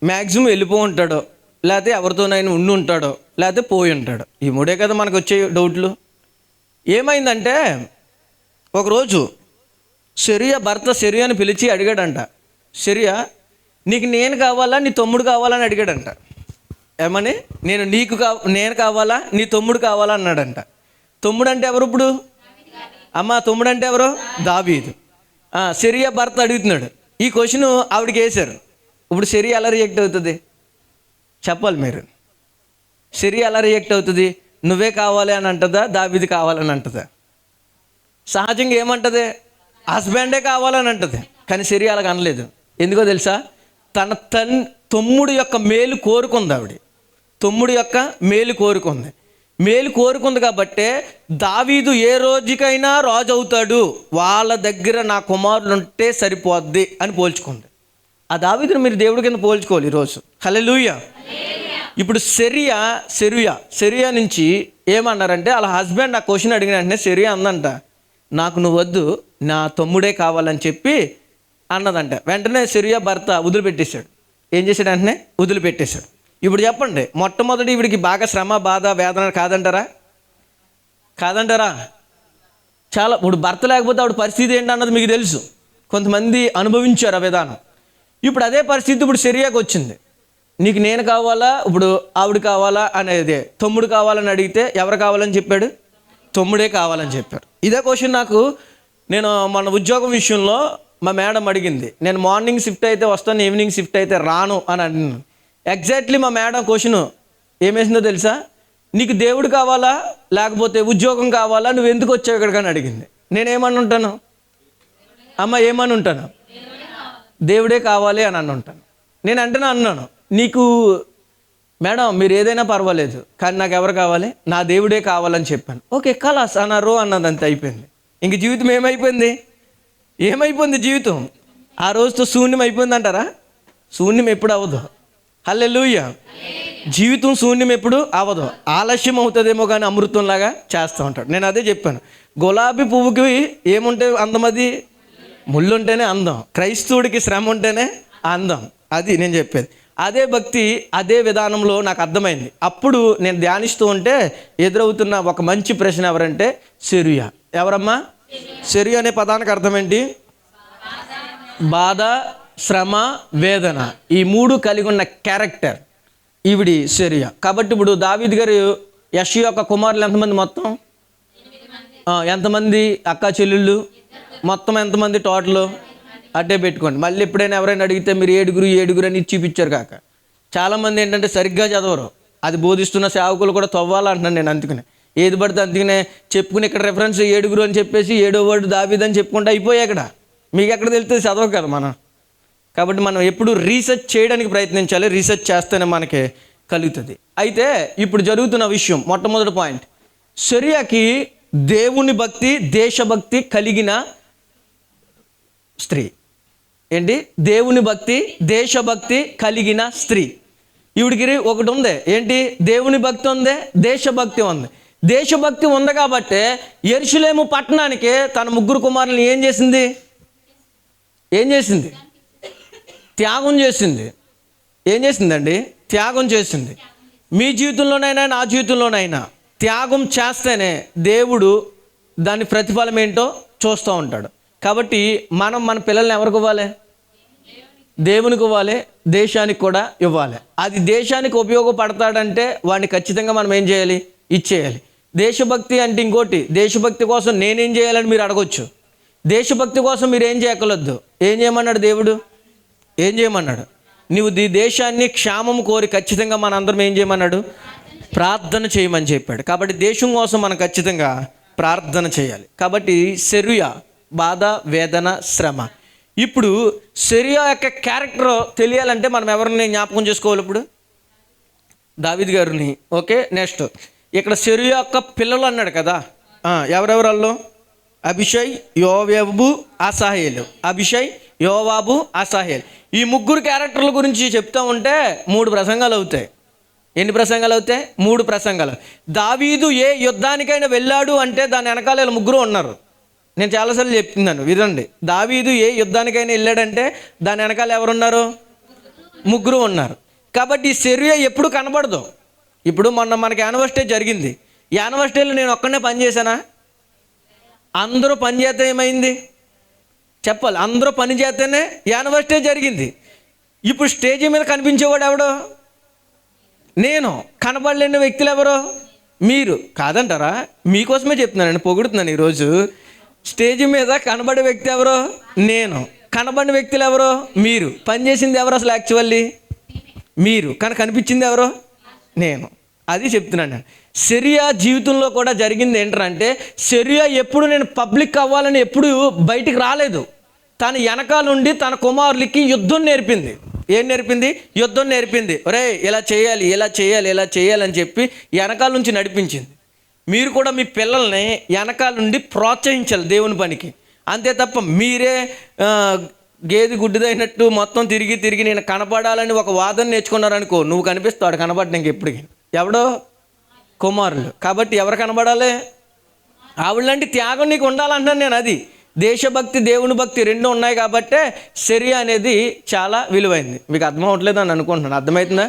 మ్యాక్సిమం వెళ్ళిపో ఉంటాడో, లేకపోతే ఎవరితోనైనా ఉండి ఉంటాడో, లేకపోతే పోయి ఉంటాడో. ఈ మూడే కదా మనకు వచ్చే డౌట్లు. ఏమైందంటే ఒకరోజు సిరియా భర్త సిరియాని పిలిచి అడిగాడంట, సిరియా నీకు నేను కావాలా నీ తమ్ముడు కావాలని అడిగాడంట. ఏమని? నేను కావాలా నీ తమ్ముడు కావాలా అన్నాడంట. తమ్ముడు అంటే ఎవరు ఇప్పుడు? అమ్మ తమ్ముడు అంటే ఎవరు? దావీదు. సిరియా భర్త అడుగుతున్నాడు. ఈ క్వశ్చన్ ఆవిడకి వేశారు. ఇప్పుడు సిరియా ఎలా రియాక్ట్ అవుతుంది? చెప్పాలి మీరు. సిరియా ఎలా రియాక్ట్ అవుతుంది? నువ్వే కావాలి అని అంటదా, దావీదు కావాలని అంటదా? సహజంగా ఏమంటది? హస్బెండే కావాలని అంటది. కానీ సిరియా అలాగ అనలేదు. ఎందుకో తెలుసా? తన తమ్ముడు యొక్క మేలు కోరుకుంది ఆవిడ. తమ్ముడు యొక్క మేలు కోరుకుంది. మేలు కోరుకుంది కాబట్టే దావీదు ఏ రోజుకైనా రాజు అవుతాడు, వాళ్ళ దగ్గర నా కుమారులు ఉంటే సరిపోద్ది అని పోల్చుకుంది. ఆ దావీదును మీరు దేవుడి కింద పోల్చుకోవాలి ఈరోజు. హల్లెలూయా. ఇప్పుడు సిరియా నుంచి ఏమన్నారంటే వాళ్ళ హస్బెండ్ ఆ క్వశ్చన్ అడిగిన వెంటనే సిరియా అందంట, నాకు నువ్వు వద్దు, నా తమ్ముడే కావాలని చెప్పి అన్నదంట. వెంటనే సిరియా భర్త వదిలిపెట్టేశాడు. ఏం చేశాడు? వెంటనే వదిలిపెట్టేశాడు. ఇప్పుడు చెప్పండి, మొట్టమొదటి వీడికి బాగా శ్రమ, బాధ, వేదన కాదంటారా? చాలా. ఇప్పుడు భర్త లేకపోతే ఆవిడ పరిస్థితి ఏంటన్నది మీకు తెలుసు. కొంతమంది అనుభవించారు ఆ విధానం. ఇప్పుడు అదే పరిస్థితి ఇప్పుడు సిరియాకి వచ్చింది. నీకు నేను కావాలా, ఇప్పుడు ఆవిడ కావాలా అనేది. తమ్ముడు కావాలని అడిగితే ఎవరు కావాలని చెప్పాడు? తమ్ముడే కావాలని చెప్పారు. ఇదే క్వశ్చన్ నేను మన ఉద్యోగం విషయంలో మా మేడం అడిగింది. నేను మార్నింగ్ షిఫ్ట్ అయితే వస్తాను, ఈవినింగ్ షిఫ్ట్ అయితే రాను అని అడిగినాను. ఎగ్జాక్ట్లీ మా మేడం క్వశ్చన్ ఏమేసిందో తెలుసా? నీకు దేవుడు కావాలా లేకపోతే ఉద్యోగం కావాలా, నువ్వు ఎందుకు వచ్చావు ఇక్కడికి అని అడిగింది. నేనేమని ఉంటాను? అమ్మ ఏమని ఉంటాను? దేవుడే కావాలి అని ఉంటాను. నేను అంటేనే అన్నాను, నీకు మేడం మీరు ఏదైనా పర్వాలేదు, కానీ నాకు ఎవరు కావాలి? నా దేవుడే కావాలని చెప్పాను. ఓకే కలాస్ అన్నారు అన్నది, అంతే అయిపోయింది. ఇంక జీవితం ఏమైపోయింది జీవితం? ఆ రోజుతో శూన్యం అయిపోయింది అంటారా? శూన్యం ఎప్పుడు అవ్వదు. హల్లెలూయా. జీవితం శూన్యం ఎప్పుడు అవ్వదు. ఆలస్యం అవుతుందేమో కానీ అమృతంలాగా చేస్తూ ఉంటాడు. నేను అదే చెప్పాను. గులాబీ పువ్వుకి ఏముంటే అందం? అది ముళ్ళు ఉంటేనే అందం. క్రైస్తవుడికి శ్రమ ఉంటేనే అందం. అది నేను చెప్పేది. అదే భక్తి, అదే విధానంలో నాకు అర్థమైంది. అప్పుడు నేను ధ్యానిస్తూ ఉంటే ఎదురవుతున్న ఒక మంచి ప్రశ్న ఎవరంటే సిరియా. ఎవరమ్మా? సిరియా అనే పదానికి అర్థం ఏంటి? బాధ, శ్రమ, వేదన, ఈ మూడు కలిగి ఉన్న క్యారెక్టర్ ఈవిడి సిరియా. కాబట్టి ఇప్పుడు దావీదు గారు యెషయా యొక్క కుమారులు ఎంతమంది మొత్తం? ఎంతమంది అక్క చెల్లెళ్ళు? మొత్తం ఎంతమంది టోటల్? అట్టే పెట్టుకోండి. మళ్ళీ ఎప్పుడైనా ఎవరైనా అడిగితే మీరు ఏడుగురు అని చూపించారు కాక. చాలామంది ఏంటంటే సరిగ్గా చదవరు. అది బోధిస్తున్న సేవకులు కూడా తవ్వాలంటున్నాను నేను. అందుకనే ఏది పడితే అందుకనే చెప్పుకుని ఇక్కడ రెఫరెన్స్ 7 అని చెప్పేసి 7వ వర్డ్ దావీదు అని చెప్పుకుంటే అయిపోయాయి. ఇక్కడ మీకు ఎక్కడ తెలుస్తుంది? చదవవు కదా మనం. కాబట్టి మనం ఎప్పుడు రీసెర్చ్ చేయడానికి ప్రయత్నించాలి. రీసెర్చ్ చేస్తేనే మనకి కలుగుతుంది. అయితే ఇప్పుడు జరుగుతున్న విషయం, మొట్టమొదటి పాయింట్, షరియకి దేవుని భక్తి, దేశభక్తి కలిగిన స్త్రీ. ఏంటి? దేవుని భక్తి, దేశభక్తి కలిగిన స్త్రీ. ఈవిడికి ఒకటి ఉంది. ఏంటి? దేవుని భక్తి ఉంది, దేశభక్తి ఉంది. దేశభక్తి ఉంది కాబట్టి యెరూషలేము పట్టణానికి తన 3 కుమారులను ఏం చేసింది? త్యాగం చేసింది. ఏం చేసిందండి? త్యాగం చేసింది. మీ జీవితంలోనైనా నా జీవితంలోనైనా త్యాగం చేస్తేనే దేవుడు దాని ప్రతిఫలం ఏంటో చూస్తూ ఉంటాడు. కాబట్టి మనం మన పిల్లల్ని ఎవరికి ఇవ్వాలి? దేవునికి ఇవ్వాలి, దేశానికి కూడా ఇవ్వాలి. అది దేశానికి ఉపయోగపడతాడంటే వాడిని ఖచ్చితంగా మనం ఏం చేయాలి? ఇచ్చేయాలి. దేశభక్తి అంటే ఇంకోటి. దేశభక్తి కోసం నేనేం చేయాలని మీరు అడగొచ్చు. దేశభక్తి కోసం మీరు ఏం చేయగలొద్దు. ఏం చేయమన్నాడు దేవుడు? ఏం చేయమన్నాడు? నువ్వు ఈ దేశాన్ని క్షేమం కోరి ఖచ్చితంగా మనందరం ఏం చేయమన్నాడు? ప్రార్థన చేయమని చెప్పాడు. కాబట్టి దేశం కోసం మనం ఖచ్చితంగా ప్రార్థన చేయాలి. కాబట్టి షరియా బాధ, వేదన, శ్రమ. ఇప్పుడు షరియా యొక్క క్యారెక్టర్ తెలియాలంటే మనం ఎవరిని జ్ఞాపకం చేసుకోవాలి? ఇప్పుడు దావీదు గారిని. ఓకే, నెక్స్ట్ ఇక్కడ షరియా యొక్క పిల్లలు అన్నాడు కదా. ఎవరెవరల్లో? అబీషై, యోవాబు, అసాహేలు. అబీషై, యోవాబు, అసాహేల్. ఈ 3 క్యారెక్టర్ల గురించి చెప్తా ఉంటే 3 ప్రసంగాలు అవుతాయి. ఎన్ని ప్రసంగాలు అవుతాయి? 3 ప్రసంగాలు. దావీదు ఏ యుద్ధానికైనా వెళ్ళాడు అంటే దాని వెనకాల 3 ఉన్నారు. నేను చాలాసార్లు చెప్తున్నాను, వినండి. దావీదు ఏ యుద్ధానికైనా వెళ్ళాడంటే దాని వెనకాల ఎవరున్నారు? 3 ఉన్నారు. కాబట్టి ఈ షరియా ఎప్పుడు కనబడదు. ఇప్పుడు మొన్న మనకి యానివర్సరీ జరిగింది. యానివర్సరీలో నేను ఒక్కనే పని చేశానా? అందరూ పని చేస్తే ఏమైంది? చెప్పాలి. అందరూ పని చేస్తేనే యానివర్సరీ జరిగింది. ఇప్పుడు స్టేజీ మీద కనిపించేవాడు ఎవడో? నేను. కనబడలేని వ్యక్తులు ఎవరో? మీరు. కాదంటారా? మీకోసమే చెప్తున్నానండి, పొగుడుతున్నాను ఈరోజు. స్టేజీ మీద కనబడే వ్యక్తి ఎవరో? నేను. కనబడిన వ్యక్తులు ఎవరో? మీరు. పనిచేసింది ఎవరు అసలు? యాక్చువల్లీ మీరు. కానీ కనిపించింది ఎవరో? నేను. అది చెప్తున్నాను నేను. షరియా జీవితంలో కూడా జరిగింది ఏంటంటే, షరియా ఎప్పుడు నేను పబ్లిక్ అవ్వాలని ఎప్పుడు బయటికి రాలేదు. తన వెనకాల నుండి తన కుమారులకి యుద్ధం నేర్పింది. ఏం నేర్పింది? యుద్ధం నేర్పింది. ఒరే ఇలా చేయాలి, ఇలా చేయాలి, ఇలా చేయాలని చెప్పి వెనకాల నుంచి నడిపించింది. మీరు కూడా మీ పిల్లల్ని వెనకాల నుండి ప్రోత్సహించాలి దేవుని పనికి. అంతే తప్ప మీరే గేదె గుడ్డిదైనట్టు మొత్తం తిరిగి తిరిగి నేను కనపడాలని ఒక వాదన నేర్చుకున్నారనుకో, నువ్వు కనిపిస్తాడు కనపడడానికి ఎప్పటికీ. ఎవడో? కుమారులు. కాబట్టి ఎవరు కనబడాలి? ఆవిడలాంటి త్యాగం నీకు ఉండాలంటున్నాను నేను. అది దేశభక్తి, దేవుని భక్తి 2 ఉన్నాయి కాబట్టే షరియా అనేది చాలా విలువైంది. మీకు అర్థం అవ్వట్లేదు అని అనుకుంటున్నాను. అర్థమవుతుందా?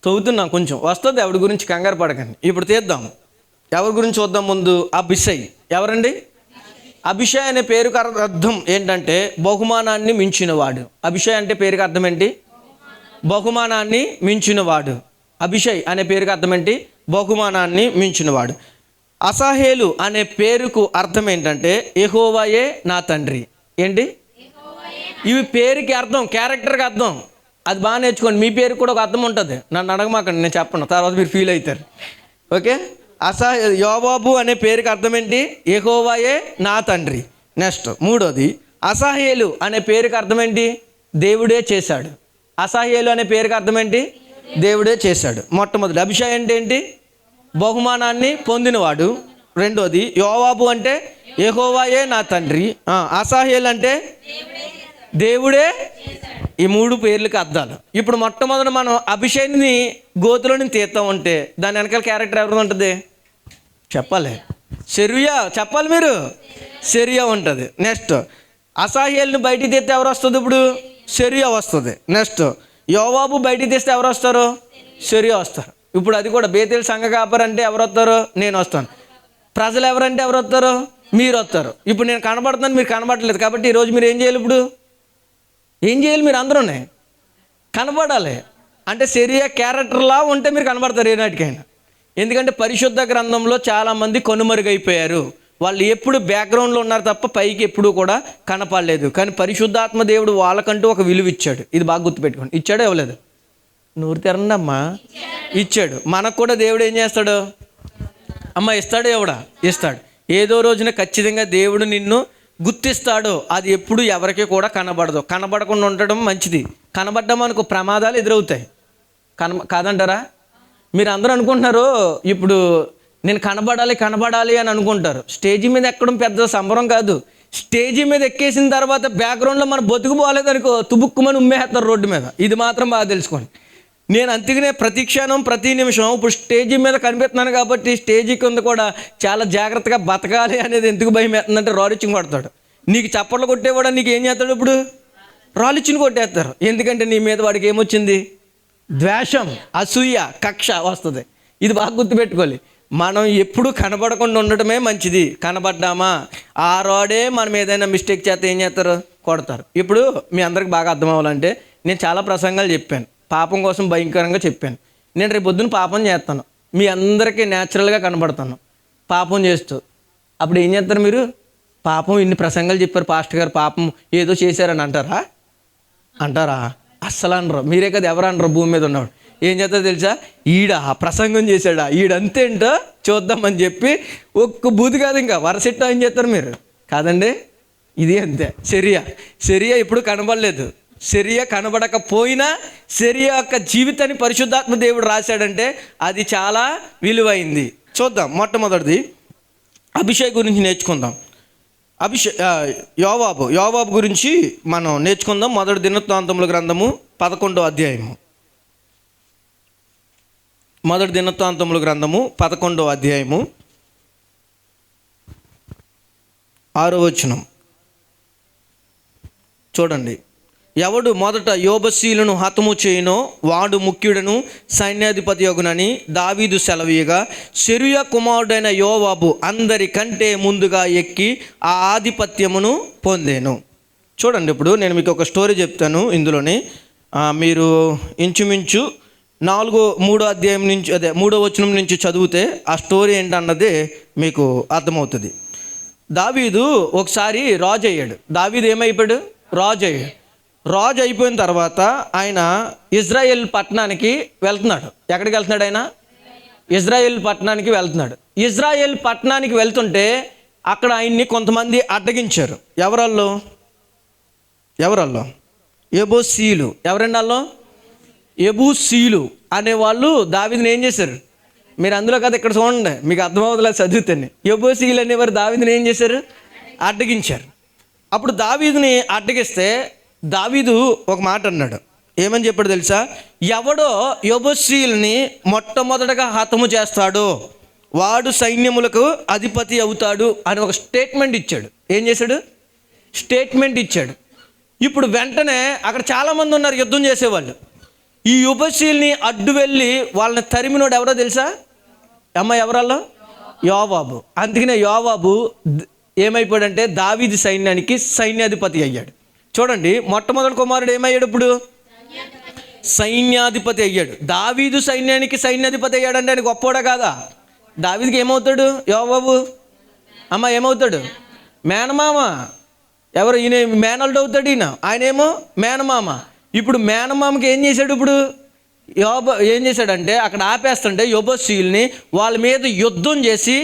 చదువుతున్నాం, కొంచెం వస్తుంది. ఆవిడ గురించి కంగారు పడకండి. ఇప్పుడు తీద్దాం. ఎవరి గురించి చూద్దాం ముందు? అబీషై. ఎవరండి? అబీషై అనే పేరుకు అర్థం ఏంటంటే బహుమానాన్ని మించినవాడు. అబీషై అంటే పేరుకి అర్థం ఏంటి? బహుమానాన్ని మించినవాడు. అబీషై అనే పేరుకి అర్థం ఏంటి? బహుమానాన్ని మించినవాడు. అసాహేలు అనే పేరుకు అర్థం ఏంటంటే యెహోవాయే నా తండ్రి. ఏంటి? ఇవి పేరుకి అర్థం, క్యారెక్టర్కి అర్థం. అది బాగా నేర్చుకోండి. మీ పేరు కూడా ఒక అర్థం ఉంటుంది. నన్ను అడగమాకండి, నేను చెప్పను, తర్వాత మీరు ఫీల్ అవుతారు. ఓకే. యోవాబు అనే పేరుకి అర్థం ఏంటి? యెహోవాయే నా తండ్రి. నెక్స్ట్ 3వది అసాహేలు అనే పేరుకి అర్థం ఏంటి? దేవుడే చేశాడు. అసాహేలు అనే పేరుకి అర్థం ఏంటి? దేవుడే చేశాడు. మొట్టమొదటి అబీషై అంటే ఏంటి? బహుమానాన్ని పొందినవాడు. 2వది యోవాబు అంటే యెహోవాయే నా తండ్రి. అసాహేలు అంటే దేవుడే. ఈ 3 పేర్లకి అర్థాలు. ఇప్పుడు మొట్టమొదటి మనం అబీషైని గోతులోని తీస్తా ఉంటే దాని వెనకాల క్యారెక్టర్ ఎవరు ఉంటుంది? చెప్పాలి. షరియా. చెప్పాలి మీరు. షరియా ఉంటుంది. నెక్స్ట్ అసాహేల్ని బయటికి తీస్తే ఎవరు వస్తుంది? ఇప్పుడు షరియా వస్తుంది. నెక్స్ట్ యోవాబు బయటికి తీస్తే ఎవరు వస్తారు? షరియా వస్తారు. ఇప్పుడు అది కూడా బేతేలు సంఘ కాపరి అంటే ఎవరు వస్తారు? నేను వస్తాను. ప్రజలు ఎవరంటే ఎవరు వస్తారు? మీరు వస్తారు. ఇప్పుడు నేను కనబడుతున్నాను, మీరు కనబడట్లేదు. కాబట్టి ఈరోజు మీరు ఏం చేయాలి? ఇప్పుడు ఏం చేయాలి? మీరు అందరూనే కనబడాలి. అంటే షరియా క్యారెక్టర్లా ఉంటే మీరు కనబడతారు ఏనాటికైనా. ఎందుకంటే పరిశుద్ధ గ్రంథంలో చాలామంది కనుమరుగైపోయారు. వాళ్ళు ఎప్పుడు బ్యాక్గ్రౌండ్లో ఉన్నారు తప్ప పైకి ఎప్పుడూ కూడా కనపడలేదు. కానీ పరిశుద్ధాత్మ దేవుడు వాళ్ళకంటూ ఒక విలువ ఇచ్చాడు. ఇది బాగా గుర్తుపెట్టుకోండి. ఇచ్చాడో ఇవ్వలేదు? నూరు తెరండమ్మా. ఇచ్చాడు. మనకు కూడా దేవుడు ఏం చేస్తాడు? అమ్మ ఇస్తాడు. ఎవడా? ఇస్తాడు. ఏదో రోజున ఖచ్చితంగా దేవుడు నిన్ను గుర్తిస్తాడో అది ఎప్పుడు ఎవరికి కూడా కనబడదు. కనబడకుండా ఉండడం మంచిది. కనబడ్డం మనకు ప్రమాదాలు ఎదురవుతాయి. కాదంటారా? మీరు అందరూ అనుకుంటున్నారు ఇప్పుడు నేను కనబడాలి అని అనుకుంటారు. స్టేజీ మీద ఎక్కడం పెద్ద సంబరం కాదు. స్టేజీ మీద ఎక్కేసిన తర్వాత బ్యాక్గ్రౌండ్లో మన బతుకు పోలేదనుకో తుబుక్కుమని ఉమ్మేస్తారు రోడ్డు మీద. ఇది మాత్రం బాగా తెలుసుకోండి. నేను అందుకనే ప్రతి క్షణం ప్రతి నిమిషం ఇప్పుడు స్టేజీ మీద కనిపిస్తున్నాను కాబట్టి స్టేజీ కింద కూడా చాలా జాగ్రత్తగా బతకాలి అనేది ఎందుకు భయం వేస్తుందంటే రాలిచ్చింగ్ కొడతాడు. నీకు చప్పట్లు కొట్టేవాడు నీకు ఏం చేస్తాడు? ఇప్పుడు రాలిచ్చిన కొట్టేస్తారు. ఎందుకంటే నీ మీద వాడికి ఏమొచ్చింది? ద్వేషం, అసూయ, కక్ష వస్తుంది. ఇది బాగా గుర్తుపెట్టుకోవాలి. మనం ఎప్పుడు కనబడకుండా ఉండటమే మంచిది. కనబడ్డామా ఆ రాడే మనం ఏదైనా మిస్టేక్ చేస్తే ఏం చేస్తారు? కొడతారు. ఇప్పుడు మీ అందరికి బాగా అర్థం అవ్వాలంటే నేను చాలా ప్రసంగాలు చెప్పాను, పాపం కోసం భయంకరంగా చెప్పాను. నేను రేపు పొద్దున్న పాపం చేస్తాను, మీ అందరికీ న్యాచురల్గా కనబడతాను పాపం చేస్తూ. అప్పుడు ఏం చేస్తారు మీరు? పాపం ఇన్ని ప్రసంగాలు చెప్పారు పాస్టర్ గారు, పాపం ఏదో చేశారని అంటారా? అస్సలు అనరు. మీరే కదా ఎవరు అనరు భూమి మీద ఉన్నవాడు. ఏం చేస్తారో తెలుసా? ప్రసంగం చేశాడా, ఈడంతేంటో చూద్దామని చెప్పి ఒక్క బూది కాదు ఇంకా వరసెట్టా ఏం చేస్తారు మీరు? కాదండి, ఇది అంతే. శరియా ఇప్పుడు కనబడలేదు. శరియా కనబడకపోయినా శరియా యొక్క జీవితాన్ని పరిశుద్ధాత్మ దేవుడు రాశాడంటే అది చాలా విలువైంది. చూద్దాం. మొట్టమొదటిది అభిషేక్ గురించి నేర్చుకుందాం. యోవాబు గురించి మనం నేర్చుకుందాం. మొదటి దినవృత్తాంతముల గ్రంథము 11వ అధ్యాయము. మొదటి దినవృత్తాంతముల గ్రంథము 11వ అధ్యాయము 6వ వచనం చూడండి. ఎవడు మొదట యోబశీలను హతము చేయునో వాడు ముఖ్యుడను సైన్యాధిపతి యొగునని దావీదు సెలవీయగా, సెరూయా కుమారుడైన యోవాబు అందరికంటే ముందుగా ఎక్కి ఆ ఆధిపత్యమును పొందేను. చూడండి, ఇప్పుడు నేను మీకు ఒక స్టోరీ చెప్తాను. ఇందులోని మీరు ఇంచుమించు 3వ అధ్యాయం నుంచి 3వ వచనం నుంచి చదివితే ఆ స్టోరీ ఏంటన్నది మీకు అర్థమవుతుంది. దావీదు ఒకసారి రాజు అయ్యాడు. దావీదు ఏమైపోయాడు? రాజు అయ్యాడు. రాజు అయిపోయిన తర్వాత ఆయన ఇజ్రాయెల్ పట్టణానికి వెళ్తున్నాడు. ఎక్కడికి వెళ్తున్నాడు? ఆయన ఇజ్రాయెల్ పట్టణానికి వెళ్తున్నాడు. ఇజ్రాయెల్ పట్టణానికి వెళ్తుంటే అక్కడ ఆయన్ని కొంతమంది అడ్డగించారు. ఎవరల్లో? ఎబూసీలు. ఎవరండి వాళ్ళు? ఎబూసీలు అనేవాళ్ళు దావీదుని ఏం చేశారు? మీరు అందులో కదా ఇక్కడ చూడండి, మీకు అర్థమవుతుంది చదివితేనే. ఎబూసీలు అనేవారు దావీదుని ఏం చేశారు? అడ్డగించారు. అప్పుడు దావీదుని అడ్డగిస్తే దావీదు ఒక మాట అన్నాడు. ఏమని చెప్పాడు తెలుసా? ఎవడో యెబూసీయుల్ని మొట్టమొదటగా హతము చేస్తాడో వాడు సైన్యములకు అధిపతి అవుతాడు అని ఒక స్టేట్మెంట్ ఇచ్చాడు. ఏం చేశాడు? స్టేట్మెంట్ ఇచ్చాడు. ఇప్పుడు వెంటనే అక్కడ చాలామంది ఉన్నారు యుద్ధం చేసేవాళ్ళు. ఈ యెబూసీయుల్ని అడ్డు వెళ్ళి వాళ్ళని తరిమినోడు ఎవరో తెలుసా? ఎవరల్లో? యోవాబు. అందుకనే యోవాబు ఏమైపోయాడంటే దావీదు సైన్యానికి సైన్యాధిపతి అయ్యాడు. చూడండి, మొట్టమొదటి కుమారుడు ఏమయ్యాడు? ఇప్పుడు సైన్యాధిపతి అయ్యాడు. దావీదు సైన్యానికి సైన్యాధిపతి అయ్యాడంటే ఆయన గొప్పోడా కాదా? దావీదుకి ఏమవుతాడు? యోవాబు ఏమవుతాడు? మేనమామ. ఎవరు? ఈయన మేనల్డ్ అవుతాడు. ఆయనేమో మేనమామ. ఇప్పుడు మేనమామకి ఏం చేశాడు? ఇప్పుడు ఏం చేశాడంటే అక్కడ ఆపేస్తుంటే యెబూసీయుల్ని వాళ్ళ మీద యుద్ధం చేసి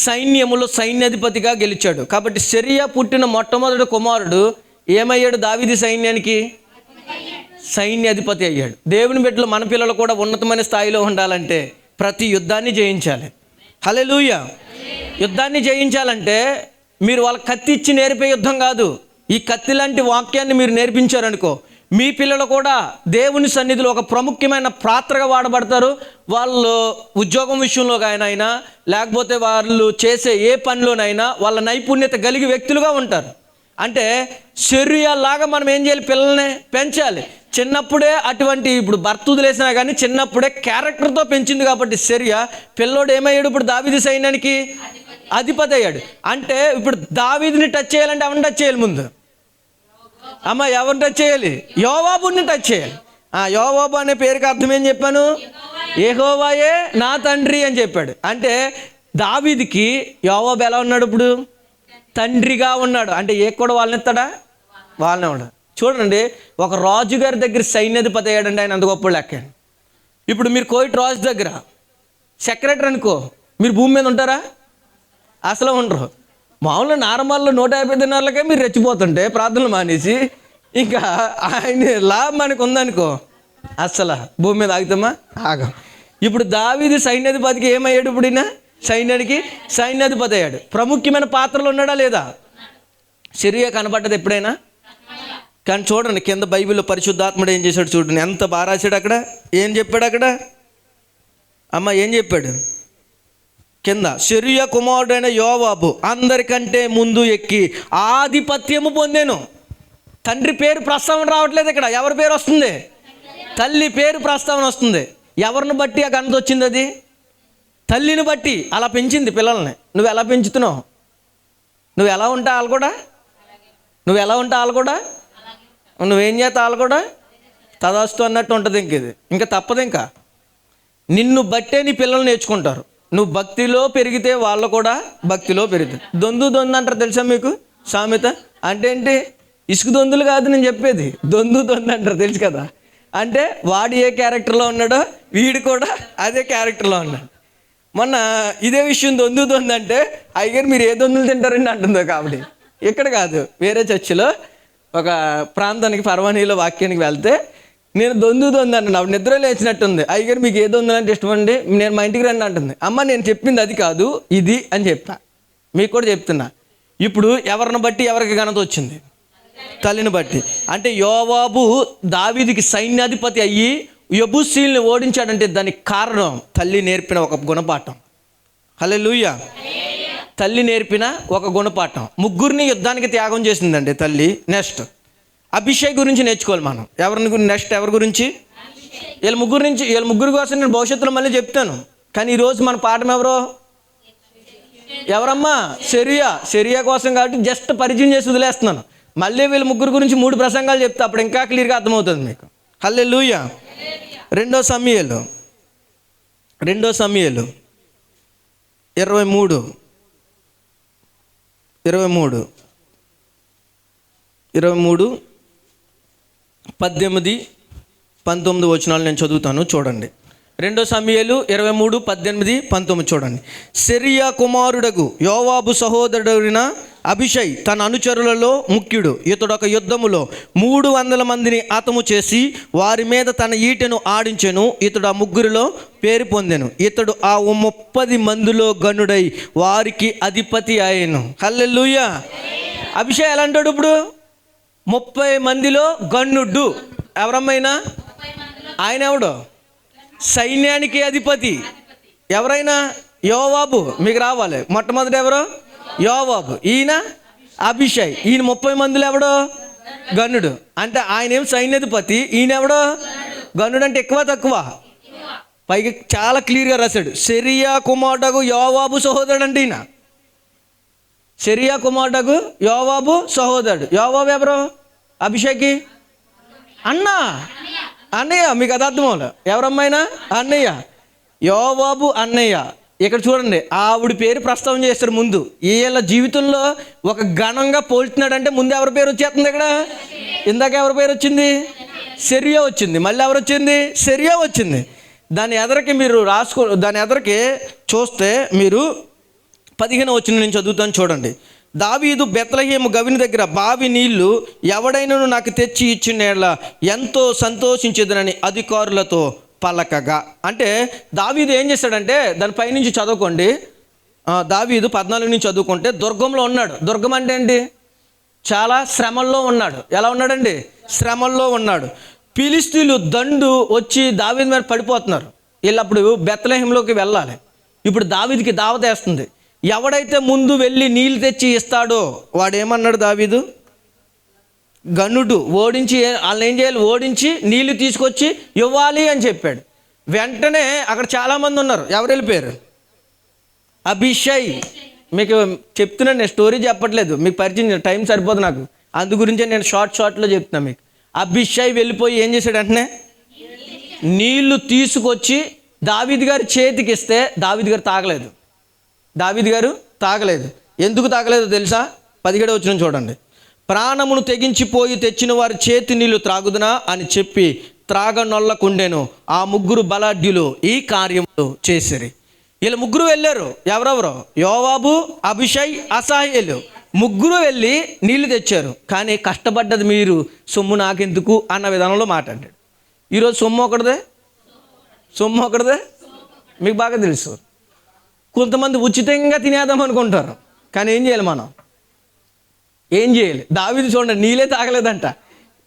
సైన్యములో సైన్యాధిపతిగా గెలిచాడు. కాబట్టి సెరూయా పుట్టిన మొట్టమొదటి కుమారుడు ఏమయ్యాడు? దావీదు సైన్యానికి సైన్యాధిపతి అయ్యాడు. దేవుని బిడ్డలు మన పిల్లలు కూడా ఉన్నతమైన స్థాయిలో ఉండాలంటే ప్రతి యుద్ధాన్ని జయించాలి. హల్లెలూయా. యుద్ధాన్ని జయించాలంటే మీరు వాళ్ళ కత్తి ఇచ్చి నేర్పే యుద్ధం కాదు. ఈ కత్తి లాంటి వాక్యాన్ని మీరు నేర్పించారనుకో, మీ పిల్లలు కూడా దేవుని సన్నిధిలో ఒక ప్రాముఖ్యమైన పాత్రగా వాడబడతారు. వాళ్ళు ఉద్యోగం విషయంలో అయినా లేకపోతే వాళ్ళు చేసే ఏ పనిలోనైనా వాళ్ళ నైపుణ్యత కలిగి వ్యక్తులుగా ఉంటారు. అంటే సెరూయా లాగా మనం ఏం చేయాలి? పిల్లల్ని పెంచాలి. చిన్నప్పుడే అటువంటి ఇప్పుడు భర్త వదిలేసినా కానీ చిన్నప్పుడే క్యారెక్టర్తో పెంచింది కాబట్టి సెరూయా పిల్లోడు ఏమయ్యాడు? ఇప్పుడు దావీదు సైన్యానికి అధిపతి అయ్యాడు. అంటే ఇప్పుడు దావీదుని టచ్ చేయాలంటే ఎవరిని టచ్ చేయాలి? ముందు ఎవరిని టచ్ చేయాలి? యోవాబుని టచ్ చేయాలి. యోవాబు అనే పేరుకి అర్థం ఏం చెప్పాను? యెహోవాయే నా తండ్రి అని చెప్పాడు. అంటే దావీదుకి యోవాబు ఎలా ఉన్నాడు? ఇప్పుడు తండ్రిగా ఉన్నాడు. అంటే కూడా వాళ్ళని ఎత్తాడా? వాళ్ళనే ఉన్నాడు. చూడండి, ఒక రాజుగారి దగ్గర సైన్యాధిపతి అయ్యాడంటే ఆయన అంత గొప్ప లెక్క. ఇప్పుడు మీరు కోయిట్ రాజు దగ్గర సెక్రటరీ అనుకో, మీరు భూమి మీద ఉంటారా? అసలు ఉండరు. మామూలుగా నార్మల్లో 150 దినాలకే మీరు రెచ్చిపోతుంటే ప్రార్థనలు మానేసి ఇంకా ఆయన లాభం మనకు ఉందనుకో అస్సలు భూమి మీద ఆగుతామా? ఆగం. ఇప్పుడు దావీదు సైన్యాధిపతికి ఏమయ్యాడు? ఇప్పుడు ఈయన సైన్యానికి సైన్యాధిపతి అయ్యాడు. ప్రముఖమైన పాత్రలు ఉన్నాడా లేదా? సిరియా కనపడ్డది ఎప్పుడైనా? కానీ చూడండి కింద బైబిల్లో పరిశుద్ధాత్ముడు ఏం చేశాడు చూడండి, ఎంత బాగా రాశాడు అక్కడ. ఏం చెప్పాడు అక్కడ అమ్మ? ఏం చెప్పాడు కింద? సిరియా కుమారుడైన యోవాబు అందరికంటే ముందు ఎక్కి ఆధిపత్యము పొందాను. తండ్రి పేరు ప్రస్తావన రావట్లేదు ఇక్కడ. ఎవరి పేరు వస్తుంది? తల్లి పేరు ప్రస్తావన వస్తుంది. ఎవరిని బట్టి ఆ ఘనత వచ్చింది? అది తల్లిని బట్టి. అలా పెంచింది పిల్లల్ని. నువ్వు ఎలా పెంచుతున్నావు? నువ్వు ఎలా ఉంటా వాళ్ళు కూడా, నువ్వు ఎలా ఉంటా వాళ్ళు కూడా, నువ్వేం చేస్తా వాళ్ళు కూడా తదాస్తు అన్నట్టు ఉంటుంది. ఇంక ఇది ఇంకా తప్పదు. ఇంకా నిన్ను బట్టే నీ పిల్లలు నేర్చుకుంటారు. నువ్వు భక్తిలో పెరిగితే వాళ్ళు కూడా భక్తిలో పెరుగుతారు. దొందు అంటారు తెలుసా మీకు సామెత? అంటే ఏంటి? ఇసుక దొందులు కాదు నేను చెప్పేది, దొందు అంటారు తెలుసు కదా. అంటే వాడు ఏ క్యారెక్టర్లో ఉన్నాడో వీడు కూడా అదే క్యారెక్టర్లో ఉన్నాడు. మొన్న ఇదే విషయం దొందు అంటే అయ్యగారు మీరు ఏ దొందులు తింటారండి అంటుందో. కాబట్టి ఇక్కడ కాదు, వేరే చర్చిలో ఒక ప్రాంతానికి పర్వానీలో వాక్యానికి వెళ్తే నేను దొందు అన్నాను. అప్పుడు నిద్ర లేచినట్టుంది. అయ్యగారు మీకు ఏ దొందులు అంటే ఇష్టం అండి, నేను మా ఇంటికి రండి అంటుంది. అమ్మ నేను చెప్పింది అది కాదు ఇది అని చెప్పా. మీకు కూడా చెప్తున్నా. ఇప్పుడు ఎవరిని బట్టి ఎవరికి ఘనత వచ్చింది? తల్లిని బట్టి. అంటే యోవాబు దావీదుకి సైన్యాధిపతి అయ్యి యెబూసీయుల్ని ఓడించాడంటే దానికి కారణం తల్లి నేర్పిన ఒక గుణపాఠం. హల్లెలూయా. తల్లి నేర్పిన ఒక గుణపాఠం. ముగ్గురిని యుద్ధానికి త్యాగం చేసిందండి తల్లి. నెక్స్ట్ అభిషేక్ గురించి నేర్చుకోవాలి మనం. నెక్స్ట్ ఎవరి గురించి? వీళ్ళ ముగ్గురు కోసం నేను భవిష్యత్తులో మళ్ళీ చెప్తాను. కానీ ఈరోజు మన పాఠం ఎవరమ్మా? సిరియా కోసం కాబట్టి జస్ట్ పరిచయం చేసి వదిలేస్తున్నాను. మళ్ళీ వీళ్ళ ముగ్గురు గురించి 3 ప్రసంగాలు చెప్తా, అప్పుడు ఇంకా క్లియర్గా అర్థమవుతుంది మీకు. హల్లెలూయా. 2 సమూయేలు 23 18 19 వచనాలు నేను చదువుతాను చూడండి. 2 సమూయేలు 23 18 19 చూడండి. సిరియా కుమారుడగు యోవాబు సహోదరుడైన అభిషై తన అనుచరులలో ముఖ్యుడు. ఇతడు ఒక యుద్ధములో 300 మందిని హతము చేసి వారి మీద తన ఈటెను ఆడించెను. ఇతడు ఆ ముగ్గురిలో పేరు పొందెను. ఇతడు ఆ 30 మందిలో గనుడై వారికి అధిపతి అయ్యెను. హల్లెలూయా. అభిషై ఎలా అంటాడు? ఇప్పుడు 30 మందిలో గనుడు. ఎవరమ్మైనా ఆయన ఎవడు? సైన్యానికి అధిపతి. ఎవరైనా? యోవాబు. మీకు రావాలి. మొట్టమొదటి ఎవరు? యోవాబు. ఈయన అభిషై. ఈయన 30 మందిలో ఎవడో? గనుడు. అంటే ఆయన ఏం సైన్యాధిపతి, ఈయన ఎవడో? గనుడు. అంటే ఎక్కువ తక్కువ? పైకి చాలా క్లియర్గా రాశాడు. సిరియా కుమారుడగు యోవాబు సహోదరుడు అంటే ఈయన. సిరియా కుమారుడగు యోవాబు సహోదరుడు. యోవాబు ఎవరు? అభిషేక్కి అన్నయ్య. మీకు అది అర్థమవులే. ఎవరమ్మాయినా? అన్నయ్య. యోవాబు అన్నయ్య. ఇక్కడ చూడండి ఆవిడ పేరు ప్రస్తావన చేస్తారు ముందు. వీళ్ళ జీవితంలో ఒక ఘనంగా పోల్చుతున్నాడంటే ముందు ఎవరి పేరు వచ్చేస్తుంది ఇక్కడ? ఇందాక ఎవరి పేరు వచ్చింది? సిరియా వచ్చింది. మళ్ళీ ఎవరు వచ్చింది? సిరియా వచ్చింది. దాని ఎదరికి మీరు దాని ఎదరికి చూస్తే మీరు 15 వచనం నేను చదువుతాను చూడండి. దావీదు బెత్లెహేము గవిని దగ్గర బావి నీళ్లు ఎవడైనను నాకు తెచ్చి ఇచ్చిన ఎంతో సంతోషించేదనని అధికారులతో పలకగా. అంటే దావీదు ఏం చేశాడంటే దాని పైనుంచి చదువుకోండి. దావీదు 14 నుంచి చదువుకుంటే దుర్గంలో ఉన్నాడు. దుర్గం అంటే ఏంటి? చాలా శ్రమల్లో ఉన్నాడు. ఎలా ఉన్నాడండి? శ్రమల్లో ఉన్నాడు. ఫిలిష్తీయులు దండు వచ్చి దావీదు మీద పడిపోతున్నారు. వీళ్ళప్పుడు బెత్లెహేంలోకి వెళ్ళాలి. ఇప్పుడు దావీదుకి దావత వేస్తుంది. ఎవడైతే ముందు వెళ్ళి నీళ్ళు తెచ్చి ఇస్తాడో వాడు ఏమన్నాడు? దావీదు గనుడు. ఓడించి వాళ్ళని ఏం చేయాలి? ఓడించి నీళ్లు తీసుకొచ్చి ఇవ్వాలి అని చెప్పాడు. వెంటనే అక్కడ చాలామంది ఉన్నారు. ఎవరు వెళ్ళిపోయారు? అభిషై. మీకు చెప్తున్నాను, నేను స్టోరీ చెప్పట్లేదు, మీకు పరిచయం టైం సరిపోదు నాకు, అందు గురించే నేను షార్ట్లో చెప్తున్నా మీకు. అభిషై వెళ్ళిపోయి ఏం చేశాడు? వెంటనే నీళ్లు తీసుకొచ్చి దావీదు గారి చేతికి ఇస్తే దావీదు గారు తాగలేదు. ఎందుకు తాగలేదో తెలుసా? 17 వచనం చూడండి. ప్రాణమును తెగించిపోయి తెచ్చిన వారి చేతి నీళ్లు త్రాగుదునా అని చెప్పి త్రాగనొల్లకుండెను. ఆ ముగ్గురు బలాఢ్యులు ఈ కార్యములు చేసిరి. వీళ్ళు ముగ్గురు వెళ్ళారు. ఎవరెవరు? యోవాబు, అభిషై, అసాహేలు ముగ్గురు వెళ్ళి నీళ్లు తెచ్చారు. కానీ కష్టపడ్డది మీరు, సొమ్ము నాకెందుకు అన్న విధానంలో మాట్లాడాడు. ఈరోజు సొమ్ము ఒకటిదే మీకు బాగా తెలుసు. కొంతమంది ఉచితంగా తినేద్దాం అనుకుంటారు. కానీ ఏం చేయాలి మనం? ఏం చేయాలి? దావీదు చూడండి, నీళ్ళే తాగలేదంట.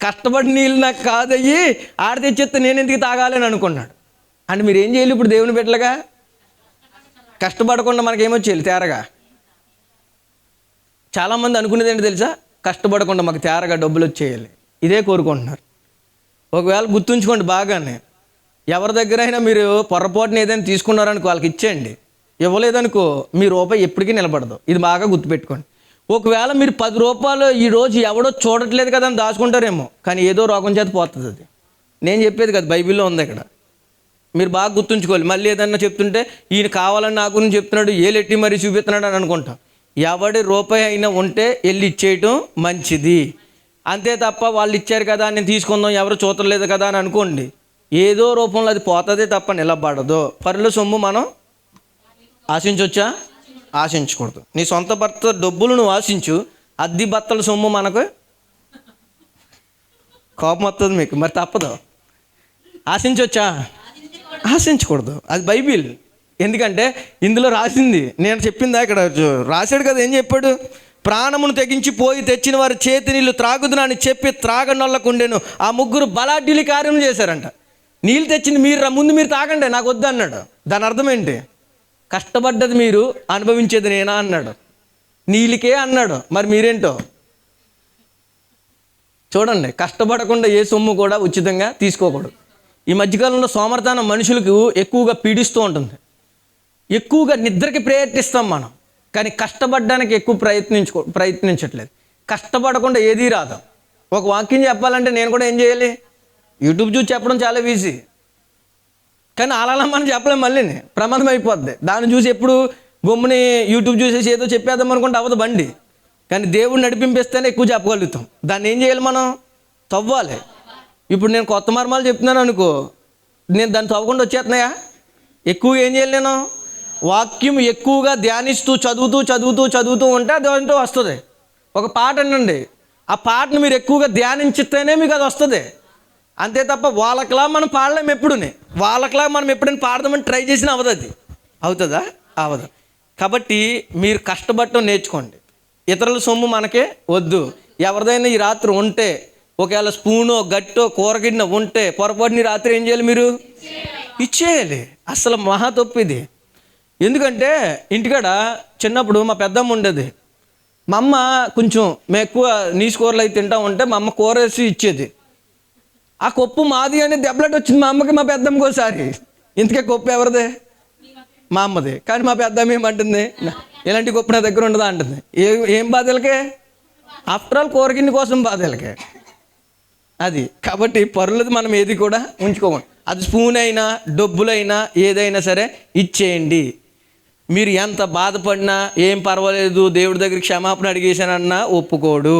కష్టపడి నీళ్ళు నాకు కాదయ్యి, ఆడ తెచ్చేస్తే నేను ఎందుకు తాగాలి అని అనుకున్నాడు. అంటే మీరు ఏం చేయాలి? ఇప్పుడు దేవుని బిడ్డలుగా కష్టపడకుండా మనకేమొచ్చేయాలి? తేరగా. చాలామంది అనుకునేది ఏంటి తెలుసా? కష్టపడకుండా మాకు తేరగా డబ్బులు వచ్చేయాలి, ఇదే కోరుకుంటున్నారు. ఒకవేళ గుర్తుంచుకోండి బాగానే, ఎవరి దగ్గరైనా మీరు పొరపాటున ఏదైనా తీసుకున్నారనుకో వాళ్ళకి ఇచ్చేయండి. ఇవ్వలేదనుకో మీ రూపాయి ఎప్పటికీ నిలబడదు. ఇది బాగా గుర్తుపెట్టుకోండి. ఒకవేళ మీరు 10 రూపాయలు ఈరోజు ఎవడో చూడట్లేదు కదా అని దాచుకుంటారేమో, కానీ ఏదో రోగం చేత పోతుంది. అది నేను చెప్పేది కదా, బైబిల్లో ఉంది ఇక్కడ. మీరు బాగా గుర్తుంచుకోవాలి. మళ్ళీ ఏదన్నా చెప్తుంటే ఈయన కావాలని నా గురించి చెప్తున్నాడు, ఏలెట్టి మరీ చూపిస్తున్నాడు అని అనుకుంటాం. ఎవడి రూపాయి అయినా ఉంటే వెళ్ళి ఇచ్చేయటం మంచిది. అంతే తప్ప వాళ్ళు ఇచ్చారు కదా నేను తీసుకుందాం, ఎవరు చూడలేదు కదా అని అనుకోండి, ఏదో రూపంలో అది పోతుందే తప్ప నిలబడదు. పరుల సొమ్ము మనం ఆశించవచ్చా? ఆశించకూడదు. నీ సొంత భర్త డబ్బులు నువ్వు ఆశించు, అద్దె భర్తల సొమ్ము మనకు కోపం వస్తుంది మీకు, మరి తప్పదు. ఆశించవచ్చా? ఆశించకూడదు. అది బైబిల్. ఎందుకంటే ఇందులో రాసింది, నేను చెప్పిందా ఇక్కడ రాశాడు కదా. ఏం చెప్పాడు? ప్రాణమును తెగించి పోయి తెచ్చిన వారి చేతి నీళ్ళు త్రాగుదునా అని చెప్పి త్రాగనొల్లకు ఉండేను. ఆ ముగ్గురు బలాఢ్యులు కార్యం చేశారంట. నీళ్ళు తెచ్చింది మీరు, ముందు మీరు తాగండి, నాకు వద్దు అన్నాడు. దాని అర్థం ఏంటి? కష్టపడ్డది మీరు, అనుభవించేది నేనా అన్నాడు. నీళ్ళకే అన్నాడు. మరి మీరేంటో చూడండి. కష్టపడకుండా ఏ సొమ్ము కూడా ఉచితంగా తీసుకోకూడదు. ఈ మధ్యకాలంలో సోమర్తనం మనుషులకు ఎక్కువగా పీడిస్తూ ఉంటుంది. ఎక్కువగా నిద్రకి ప్రయత్నిస్తాం మనం, కానీ కష్టపడడానికి ఎక్కువ ప్రయత్నించట్లేదు. కష్టపడకుండా ఏదీ రాదు. ఒక వాక్యం చెప్పాలంటే నేను కూడా ఏం చేయాలి? యూట్యూబ్ చూసి చెప్పడం చాలా ఈజీ, కానీ అలా మనం చెప్పలేం. మళ్ళీ ప్రమాదం అయిపోద్ది. దాన్ని చూసి ఎప్పుడు గమ్ముని యూట్యూబ్ చూసేసి ఏదో చెప్పేద్దాం అనుకుంటే అవ్వదు బండి. కానీ దేవుడు నడిపింపేస్తేనే ఎక్కువ చెప్పగలుగుతాం. దాన్ని ఏం చేయాలి? మనం తవ్వాలి. ఇప్పుడు నేను కొత్త మర్మాలు చెప్తున్నాను అనుకో, నేను దాన్ని తవ్వకుండా వచ్చేస్తున్నాయా? ఎక్కువగా ఏం చేయాలి? నేను వాక్యం ఎక్కువగా ధ్యానిస్తూ చదువుతూ ఉంటే అది అంటూ వస్తుంది. ఒక పాట అనండి, ఆ పాటను మీరు ఎక్కువగా ధ్యానించితేనే మీకు అది వస్తుంది. అంతే తప్ప వాళ్ళకలా మనం పాడలేము. వాళ్ళకలా మనం ఎప్పుడైనా పాడదామని ట్రై చేసినా అవ్వదు. అది అవుతుందా? అవ్వదు. కాబట్టి మీరు కష్టపడటం నేర్చుకోండి. ఇతరుల సొమ్ము మనకే వద్దు. ఎవరిదైనా ఈ రాత్రి ఉంటే, ఒకవేళ స్పూనో గట్టో కూరగిన్నె ఉంటే పొరపాటుని రాత్రి ఏం చేయాలి? మీరు ఇచ్చేయాలి. అసలు మహా తప్పు ఇది. ఎందుకంటే ఇంటికాడ చిన్నప్పుడు మా పెద్దమ్మ ఉండేది. మా అమ్మ కొంచెం మేము ఎక్కువ నీసు కూరలు అయితే తింటా ఉంటే మా అమ్మ కూర వేసి ఇచ్చేది. ఆ కొప్పు మాది అని దెబ్బలాట వచ్చింది మా అమ్మకి, మా పెద్దమ్మకి ఒకసారి. ఇంతకే కొప్పు ఎవరిదే? మా అమ్మది. కానీ మా పెద్దమ్మ ఏమంటుంది? ఇలాంటి కొప్పు నా దగ్గర ఉండదా అంటుంది. ఏం బాధలకే? ఆఫ్టర్ ఆల్ కూరగిన్నె కోసం బాధలకే అది. కాబట్టి పరులది మనం ఏది కూడా ఉంచుకోకూడదు. అది స్పూన్ అయినా డబ్బులైనా ఏదైనా సరే ఇచ్చేయండి. మీరు ఎంత బాధపడినా ఏం పర్వాలేదు, దేవుడి దగ్గర క్షమాపణ అడిగేశానన్నా ఒప్పుకోడు.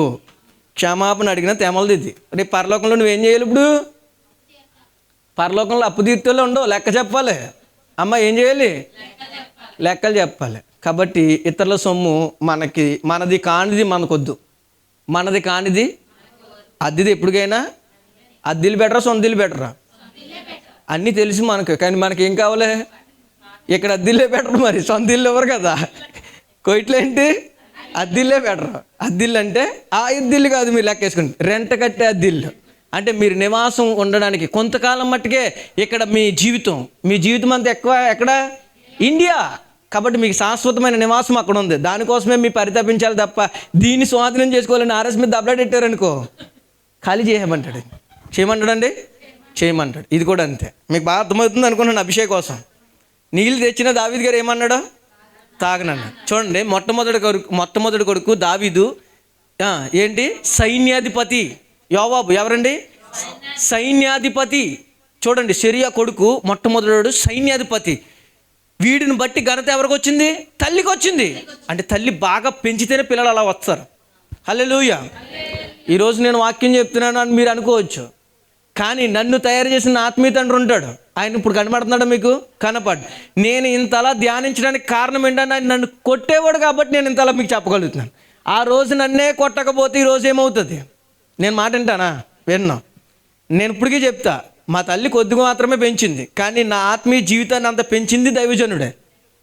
క్షమాపణ అడిగిన తెమలది ఇది. రేపు పరలోకంలో నువ్వేం చేయాలి? ఇప్పుడు పరలోకంలో అప్పు తీర్తలో ఉండవు, లెక్క చెప్పాలి. అమ్మ ఏం చేయాలి? లెక్కలు చెప్పాలి. కాబట్టి ఇతరుల సొమ్ము మనది కానిది మనకొద్దు. మనది కానిది అద్దెది ఎప్పటికైనా అద్దెలు బెటరా సొంతలు బెటరా? అన్నీ తెలిసి మనకు, కానీ మనకేం కావాలి? ఇక్కడ అద్దెలే బెటర్, మరి సొంత ఇల్లు ఎవరు కదా. కోయిట్లో ఏంటి? అద్దెలే బెటర్. అద్దెలు అంటే ఆ అద్దెలు కాదు, మీరు లెక్కేసుకోండి, రెంట్ కట్టే అద్దెలు. అంటే మీరు నివాసం ఉండడానికి కొంతకాలం మట్టుకే ఇక్కడ మీ జీవితం అంతా ఎక్కడ? ఇండియా. కాబట్టి మీకు శాశ్వతమైన నివాసం అక్కడ ఉంది. దానికోసమే మీ పరితపించాలి తప్ప దీన్ని స్వాధీనం చేసుకోవాలని ఆర్ఎస్ మీద దెబ్బలాడెట్టారనుకో ఖాళీ చేయమంటాడండి. చేయమంటాడు. ఇది కూడా అంతే. మీకు బాగా అర్థమవుతుంది అనుకున్నాను. అభిషేక్ కోసం నీళ్ళు తెచ్చిన దావీదు గారు ఏమన్నాడు? తాగనన్నాడు. చూడండి, మొట్టమొదటి కొడుకు దావీదు ఏంటి? సైన్యాధిపతి. యోవాబు ఎవరండి? సైన్యాధిపతి. చూడండి, సిరియా కొడుకు మొట్టమొదటి సైన్యాధిపతి. వీడిని బట్టి ఘనత ఎవరికి వచ్చింది? తల్లికి వచ్చింది. అంటే తల్లి బాగా పెంచితేనే పిల్లలు అలా వస్తారు. హల్లెలూయా. ఈరోజు నేను వాక్యం చెప్తున్నాను అని మీరు అనుకోవచ్చు. కానీ నన్ను తయారు చేసిన ఆత్మీయ తండ్రి ఉంటాడు. ఆయన ఇప్పుడు కనబడుతున్నాడు మీకు? కనపడు. నేను ఇంతలా ధ్యానించడానికి కారణం ఏంటంటే ఆయన నన్ను కొట్టేవాడు కాబట్టి నేను ఇంతలా మీకు చెప్పగలుగుతున్నాను. ఆ రోజు నన్నే కొట్టకపోతే ఈ రోజు ఏమవుతుంది? నేను మాట వింటానా? విన్నాం. నేను ఇప్పటికీ చెప్తా, మా తల్లి కొద్దిగా మాత్రమే పెంచింది, కానీ నా ఆత్మీయ జీవితాన్ని అంత పెంచింది దైవజనుడే.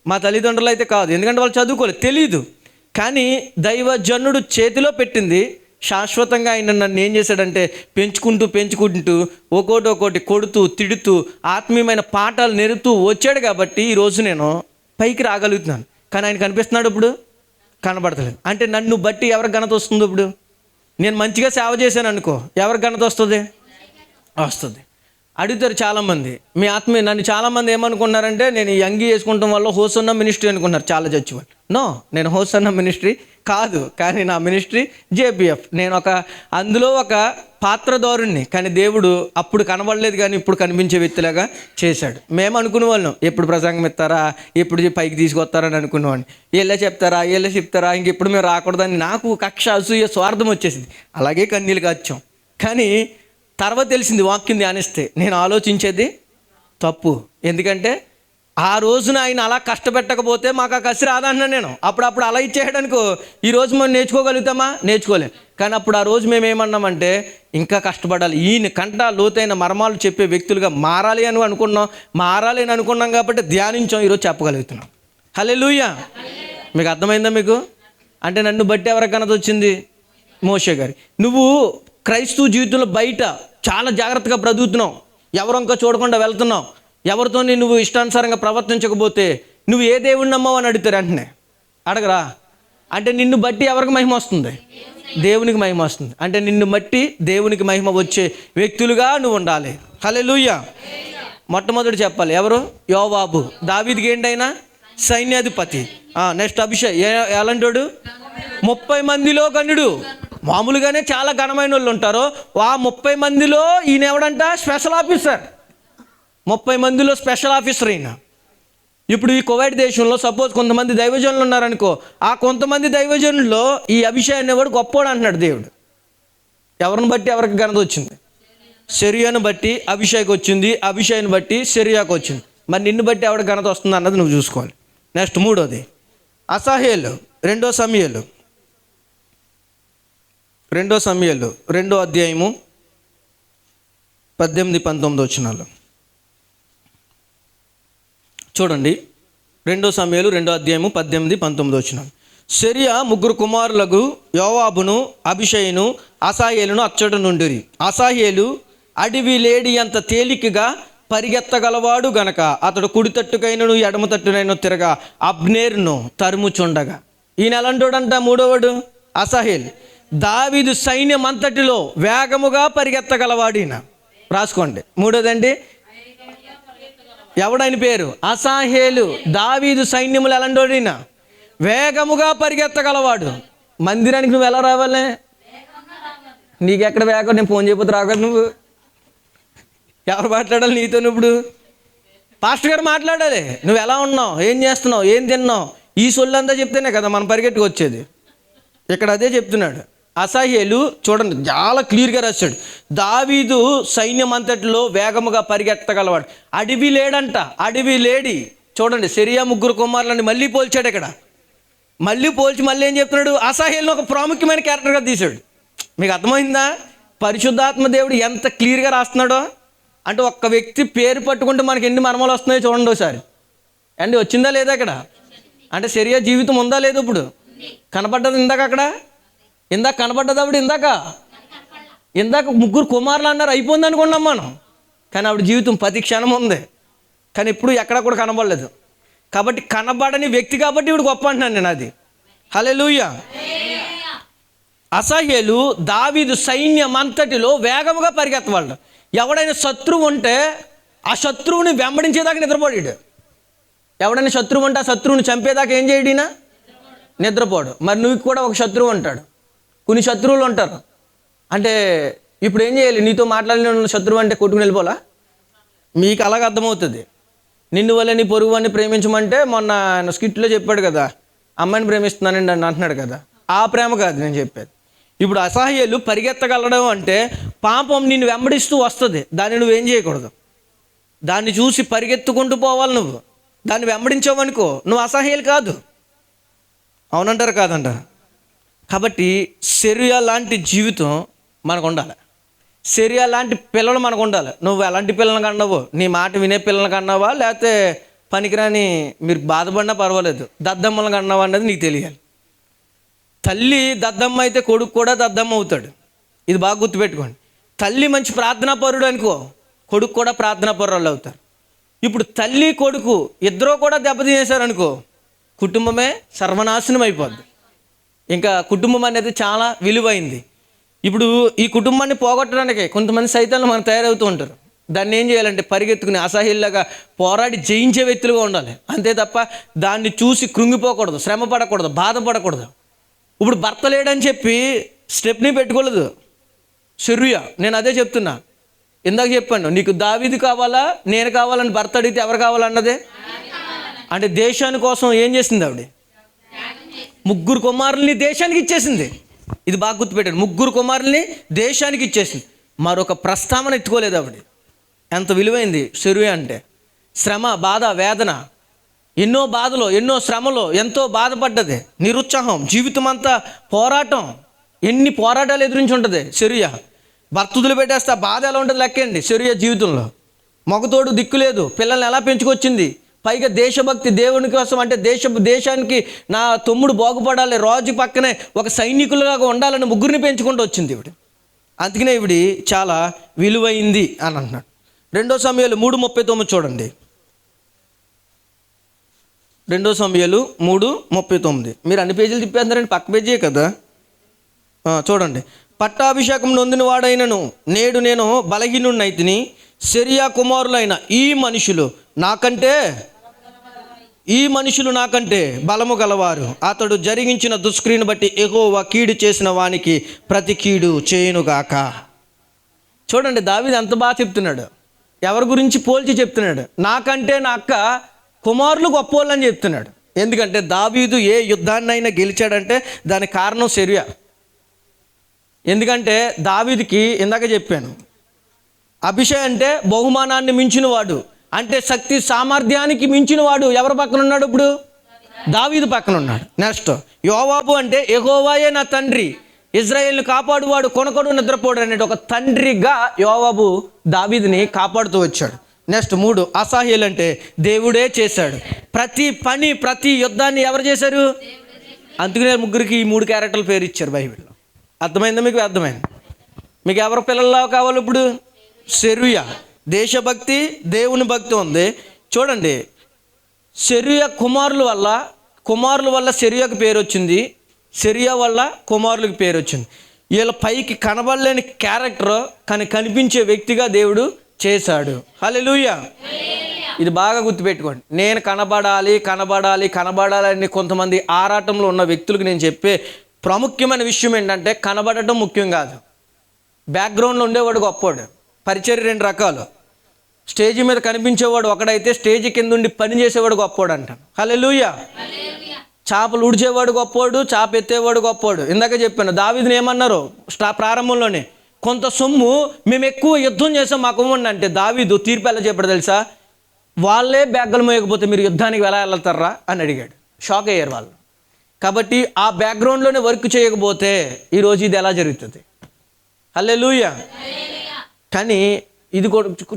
మా తల్లిదండ్రులు అయితే కాదు, ఎందుకంటే వాళ్ళు చదువుకోలేదు, తెలీదు. కానీ దైవజనుడు చేతిలో పెట్టింది శాశ్వతంగా ఆయన నన్ను ఏం చేశాడంటే పెంచుకుంటూ ఒక్కోటి కొడుతూ తిడుతూ ఆత్మీయమైన పాఠాలు నేర్పుతూ వచ్చాడు కాబట్టి ఈరోజు నేను పైకి రాగలుగుతున్నాను. కానీ ఆయన కనిపిస్తున్నాడు ఇప్పుడు? కనబడతలేదు. అంటే నన్ను బట్టి ఎవరికి ఘనత వస్తుంది? ఇప్పుడు నేను మంచిగా సేవ చేశాను అనుకో, ఎవరికి ఘనత వస్తుంది? అడుగుతారు చాలామంది, మీ ఆత్మీయ నన్ను చాలామంది ఏమనుకున్నారంటే నేను ఈ అంగీ వేసుకుంటాం వల్ల హోసన్న మినిస్ట్రీ అనుకున్నారు చాలా చర్చి వాళ్ళు. నో, నేను హోసన్న మినిస్ట్రీ కాదు, కానీ నా మినిస్ట్రీ జేబిఎఫ్. నేను అందులో ఒక పాత్రదారుణ్ణి, కానీ దేవుడు అప్పుడు కనబడలేదు కానీ ఇప్పుడు కనిపించే వ్యక్తిలాగా చేశాడు. మేము అనుకునే వాళ్ళం ఎప్పుడు ప్రసంగం ఇస్తారా, ఎప్పుడు పైకి తీసుకొస్తారని అనుకునేవాడిని. వీళ్ళే చెప్తారా ఇంకెప్పుడు మేము రాకూడదని నాకు కక్ష, అసూయ, స్వార్థం వచ్చేసింది. అలాగే కన్నీళ్ళు కాచాం. కానీ తర్వాత తెలిసింది, వాక్యం ధ్యానిస్తే నేను ఆలోచించేది తప్పు. ఎందుకంటే ఆ రోజున ఆయన అలా కష్టపెట్టకపోతే మాకు ఆ కసి రాదన్నా నేను. అప్పుడు అలా ఇచ్చేయడానికో ఈరోజు మనం నేర్చుకోగలుగుతామా? నేర్చుకోలేం. కానీ అప్పుడు ఆ రోజు మేము ఏమన్నామంటే ఇంకా కష్టపడాలి, ఈయన కంట లోతైన మర్మాలు చెప్పే వ్యక్తులుగా మారాలి అని అనుకున్నాం కాబట్టి ధ్యానించాం, ఈరోజు చెప్పగలుగుతున్నాం. హల్లెలూయా. మీకు అర్థమైందా? మీకు అంటే నన్ను బట్టి ఎవరికి ఘనత వచ్చింది? మోషే గారి. నువ్వు క్రైస్తవ జీవితంలో బయట చాలా జాగ్రత్తగా బ్రతుకుతున్నావు, ఎవరంకా చూడకుండా వెళ్తున్నావు, ఎవరితో నువ్వు ఇష్టానుసారంగా ప్రవర్తించకపోతే నువ్వు ఏ దేవుడిని నమ్మావు అని అడుగుతారు. వెంటనే అడగరా? అంటే నిన్ను బట్టి ఎవరికి మహిమ వస్తుంది? దేవునికి మహిమ వస్తుంది. అంటే నిన్ను బట్టి దేవునికి మహిమ వచ్చే వ్యక్తులుగా నువ్వు ఉండాలి. హల్లెలూయా. మొట్టమొదటి చెప్పాలి, ఎవరు? యోవాబు. దావీదుకి ఏంటైనా సైన్యాధిపతి. నెక్స్ట్ అభిషేక్ ఎలాంటోడు? 30 మందిలో గనుడు. మామూలుగానే చాలా ఘనమైన వాళ్ళు ఉంటారు, ఆ 30 మందిలో ఈయన ఎవడంట? Special officer. 30 మందిలో స్పెషల్ ఆఫీసర్ ఈయన. ఇప్పుడు ఈ కువైట్ దేశంలో సపోజ్ కొంతమంది దైవజనులు ఉన్నారనుకో, ఆ కొంతమంది దైవజనుల్లో ఈ అభిషేక్ అనేవాడు గొప్పోడు అంటున్నాడు దేవుడు. ఎవరిని బట్టి ఎవరికి ఘనత వచ్చింది? సిరియాను బట్టి అభిషేక్ వచ్చింది, అభిషేక్ని బట్టి సిరియాకు వచ్చింది. మరి నిన్ను బట్టి ఎవరికి ఘనత వస్తుంది అన్నది నువ్వు చూసుకోవాలి. నెక్స్ట్ మూడోది అసాహేలు. 2 సమూయేలు 2 అధ్యాయము 18-19 వచనాలు చూడండి. 2 సమూయేలు 2 అధ్యాయము 18-19 వచనాలు. సిరియా 3 కుమారులకు యోవాబును అభిషేయును అసాహేలును అచ్చట నుండిరి. అసాహేలు అడవి లేడి అంత తేలికగా పరిగెత్తగలవాడు గనక అతడు కుడి తట్టుకైనను ఎడమ తట్టునైనా తిరగా అబ్నేర్ను తరుముచుండగా. ఈయన ఎలాంటోడంట? మూడోవాడు అసాహేల్. దావీదు సైన్యం అంతటిలో వేగముగా పరిగెత్తగలవాడు ఈయన. రాసుకోండి. మూడోదండి ఎవడని పేరు? అసాహేలు. దావీదు సైన్యములు ఎలాంటోడు ఈయన? వేగముగా పరిగెత్తగలవాడు. మందిరానికి నువ్వు ఎలా రావాలి? నీకెక్కడ వేగం? నేను ఫోన్ చేయకపోతే రాగలవు. నువ్వు ఎవరు మాట్లాడాలి నీతో? ఇప్పుడు పాస్టర్ గారు మాట్లాడాలి. నువ్వు ఎలా ఉన్నావు, ఏం చేస్తున్నావు, ఏం తిన్నావు, ఈ సొల్లంతా చెప్తేనే కదా మనం పరిగెట్టుకు వచ్చేది. ఇక్కడ అదే చెప్తున్నాడు. అసాహేలు చూడండి చాలా క్లియర్గా రాశాడు. దావీదు సైన్యం అంతటిలో వేగముగా పరిగెత్తగలవాడు. అడవి లేడంట, అడవి లేడి. చూడండి, సిరియా 3 కుమారులని మళ్ళీ పోల్చాడు. ఇక్కడ మళ్ళీ ఏం చెప్తున్నాడు? అసాహేలును ఒక ప్రాముఖ్యమైన క్యారెక్టర్గా తీశాడు. మీకు అర్థమైందా? పరిశుద్ధాత్మ దేవుడు ఎంత క్లియర్గా రాస్తున్నాడో. అంటే ఒక్క వ్యక్తి పేరు పట్టుకుంటే మనకి ఎన్ని మర్మాలు వస్తున్నాయో చూడండి ఒకసారి. అండి వచ్చిందా లేదా అక్కడ? అంటే సిరియా జీవితం ఉందా లేదు? ఇప్పుడు కనపడ్డది ఇందాక, అక్కడ ఇందాక కనపడ్డది. ఆవిడ ఇందాక 3 కుమారులు అన్నారు, అయిపోయింది అనుకున్నాం మనం. కానీ ఆవిడ జీవితం ప్రతి క్షణం ఉంది, కానీ ఇప్పుడు ఎక్కడ కూడా కనబడలేదు. కాబట్టి కనబడని వ్యక్తి కాబట్టి ఇవిడు గొప్ప అంటున్నాను నేను. అది హల్లెలూయా. అసాహేలు దావీదు సైన్యం అంతటిలో వేగముగా పరిగెత్తవాళ్ళు. ఎవడైనా శత్రువు ఉంటే ఆ శత్రువుని వెంబడించేదాకా నిద్రపోయాడు. ఎవడైనా శత్రువు ఉంటే ఆ శత్రువుని చంపేదాకా ఏం చేయడినా? నిద్రపోడు. మరి నువ్వు కూడా ఒక శత్రువు ఉంటాడు. కొన్ని శత్రువులు ఉంటారు. అంటే ఇప్పుడు ఏం చేయాలి? నీతో మాట్లాడిన శత్రువు అంటే కొట్టుకుని వెళ్ళిపోలా? మీకు అలాగ అర్థమవుతుంది. నిన్ను వల్ల నీ పొరుగు వాడిని ప్రేమించమంటే మొన్న స్కిట్లో చెప్పాడు కదా, అమ్మాయిని ప్రేమిస్తున్నానండి అని అంటున్నాడు కదా. ఆ ప్రేమ కాదు నేను చెప్పేది. ఇప్పుడు అసహ్యులు పరిగెత్తగలడం అంటే పాపం నిన్ను వెంబడిస్తూ వస్తుంది, దాన్ని నువ్వేం చేయకూడదు. దాన్ని చూసి పరిగెత్తుకుంటూ పోవాలి. నువ్వు దాన్ని వెంబడించావనుకో నువ్వు అసహ్యులు కాదు. అవునంటారు కాదంటారు? కాబట్టి సెరియా లాంటి జీవితం మనకు ఉండాలి. సెరియా లాంటి పిల్లలు మనకు ఉండాలి. నువ్వు ఎలాంటి పిల్లల్ని కన్నావు? నీ మాట వినే పిల్లల్ని కన్నావా, లేకపోతే పనికిరాని మీరు బాధపడినా పర్వాలేదు దద్దమ్మలను కన్నావా అన్నది నీకు తెలియాలి. తల్లి దద్దమ్మ అయితే కొడుకు కూడా దద్దమ్మ అవుతాడు. ఇది బాగా గుర్తుపెట్టుకోండి. తల్లి మంచి ప్రార్థనాపరుడు అనుకో, కొడుకు కూడా ప్రార్థనాపరులు అవుతారు. ఇప్పుడు తల్లి కొడుకు ఇద్దరూ కూడా దెబ్బతినేశారనుకో, కుటుంబమే సర్వనాశనం అయిపోద్ది. ఇంకా కుటుంబం అనేది చాలా విలువైంది. ఇప్పుడు ఈ కుటుంబాన్ని పోగొట్టడానికి కొంతమంది సైతాన్లు మనం తయారవుతూ ఉంటారు. దాన్ని ఏం చేయాలంటే పరిగెత్తుకుని అసహ్యుల్లాగా పోరాడి జయించే వ్యక్తులుగా ఉండాలి. అంతే తప్ప దాన్ని చూసి కృంగిపోకూడదు, శ్రమ పడకూడదు, బాధపడకూడదు. ఇప్పుడు భర్త లేడని చెప్పి స్టెప్ని పెట్టుకోలేదు సెరూయా. నేను అదే చెప్తున్నా, ఇందాక చెప్పాను, నీకు దావీదు కావాలా నేను కావాలని భర్త అడిగితే ఎవరు కావాలన్నదే. అంటే దేశాని కోసం ఏం చేసింది ఆవిడ? 3 కుమారుల్ని దేశానికి ఇచ్చేసింది. ఇది బాగా గుర్తుపెట్టాడు. 3 కుమారుల్ని దేశానికి ఇచ్చేసింది. మరొక ప్రస్తావన ఎత్తుకోలేదు ఆవిడ. ఎంత విలువైంది సెరూయా అంటే. శ్రమ, బాధ, వేదన, ఎన్నో బాధలు, ఎన్నో శ్రమలు, ఎంతో బాధపడ్డది, నిరుత్సాహం, జీవితం అంతా పోరాటం. ఎన్ని పోరాటాలు ఎదురించి ఉంటుంది సెరూయా. భర్త వదిలిపెట్టేస్తే ఆ బాధ ఎలా ఉంటుంది లెక్కండి. సెరూయా జీవితంలో మగతోడు దిక్కు లేదు, పిల్లల్ని ఎలా పెంచుకొచ్చింది, పైగా దేశభక్తి, దేవుని కోసం అంటే దేశానికి నా తమ్ముడు బాగుపడాలి, రాజు పక్కనే ఒక సైనికులుగా ఉండాలని 3 పెంచుకుంటూ వచ్చింది ఈవిడ. అందుకనే ఈవిడ చాలా విలువైంది అని అంటున్నాడు. 2 సమూయేలు 3:39 చూడండి. 2 సమూయేలు 3:39. మీరు అన్ని పేజీలు తిప్పేస్తారండి, పక్క పేజీ కదా. చూడండి. పట్టాభిషేకం నొందిన వాడైనను నేడు నేను బలహీనుడినైతిని. సెరియా కుమారులైన ఈ మనుషులు నాకంటే బలము గలవారు. అతడు జరిగించిన దుష్క్రియను బట్టి యెహోవా కీడు చేసిన వానికి ప్రతి కీడు చేయునుగాక. చూడండి దావీదు ఎంత బాగా చెప్తున్నాడు. ఎవరి గురించి పోల్చి చెప్తున్నాడు? నాకంటే నా అక్క కుమారులు గొప్పోళ్ళు అని చెప్తున్నాడు. ఎందుకంటే దావీదు ఏ యుద్ధాన్నైనా గెలిచాడంటే దానికి కారణం సెరూయా. ఎందుకంటే దావీదుకి ఇందాక చెప్పాను, అభిషేక్ అంటే బహుమానాన్ని మించిన వాడు, అంటే శక్తి సామర్థ్యానికి మించిన వాడు ఎవరి పక్కన ఉన్నాడు? ఇప్పుడు దావీదు పక్కన ఉన్నాడు. నెక్స్ట్ యోవాబు అంటే యెహోవాయే నా తండ్రి, ఇజ్రాయేల్ని కాపాడువాడు, కొనకొడు నిద్రపోడు అనే ఒక తండ్రిగా యోవాబు దావీదుని కాపాడుతూ వచ్చాడు. నెక్స్ట్ 3 అసాహేలు అంటే దేవుడే చేశాడు. ప్రతి పని, ప్రతి యుద్ధాన్ని ఎవరు చేశారు? అందుకనే 3కి ఈ 3 క్యారెక్టర్ల పేరు ఇచ్చారు బైబిల్లో. అర్థమైందా మీకు? అర్థమైంది. మీకు ఎవరు పిల్లల్లో కావాలి ఇప్పుడు? సెరూయా. దేశభక్తి, దేవుని భక్తి ఉంది. చూడండి, సెరూయా కుమారుల వల్ల సెరూయాకు పేరు వచ్చింది, సెరూయా వల్ల కుమారులకు పేరు వచ్చింది. వీళ్ళ పైకి కనబడలేని క్యారెక్టర్ కానీ కనిపించే వ్యక్తిగా దేవుడు చేశాడు. హల్లెలూయా. ఇది బాగా గుర్తుపెట్టుకోండి. నేను కనబడాలని కొంతమంది ఆరాటంలో ఉన్న వ్యక్తులకు నేను చెప్పే ప్రాముఖ్యమైన విషయం ఏంటంటే, కనబడటం ముఖ్యం కాదు. బ్యాక్గ్రౌండ్లో ఉండేవాడు గొప్పవాడు. పరిచర్య 2 రకాలు. స్టేజీ మీద కనిపించేవాడు ఒకడైతే, స్టేజీ కింద ఉండి పని చేసేవాడు గొప్పవాడు అంటాను. హల్లెలూయా. చేపలు ఉడిచేవాడు గొప్పవాడు, చేప ఎత్తేవాడు గొప్పవాడు. ఇందాక చెప్పాను దావీదుని ఏమన్నారు ప్రారంభంలోనే, కొంత సొమ్ము మేము ఎక్కువ యుద్ధం చేసాం మాకు ఇవ్వండి అంటే దావీదు తీర్పు ఎలా చెప్పాడు తెలుసా? వాళ్ళే బ్యాగ్లు మోయకపోతే మీరు యుద్ధానికి ఎలా వెళ్తారా అని అడిగాడు. షాక్ అయ్యారు వాళ్ళు. కాబట్టి ఆ బ్యాక్గ్రౌండ్లోనే వర్క్ చేయకపోతే ఈరోజు ఇది ఎలా జరుగుతుంది? హల్లెలూయా. కానీ ఇది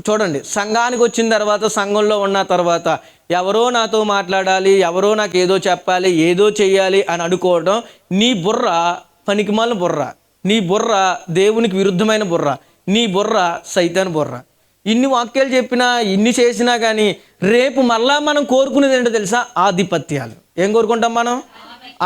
చూడండి, సంఘానికి వచ్చిన తర్వాత, సంఘంలో ఉన్న తర్వాత ఎవరో నాతో మాట్లాడాలి, ఎవరో నాకు ఏదో చెప్పాలి, ఏదో చెయ్యాలి అని అనుకోవడం నీ బుర్ర పనికిమాలిన బుర్ర, నీ బుర్ర దేవునికి విరుద్ధమైన బుర్ర, నీ బుర్ర సైతాన్ బుర్ర. ఇన్ని వాక్యాలు చెప్పినా, ఇన్ని చేసినా కానీ రేపు మళ్ళా మనం కోరుకునేది ఏంటో తెలుసా? ఆధిపత్యాలు. ఏం కోరుకుంటాం మనం?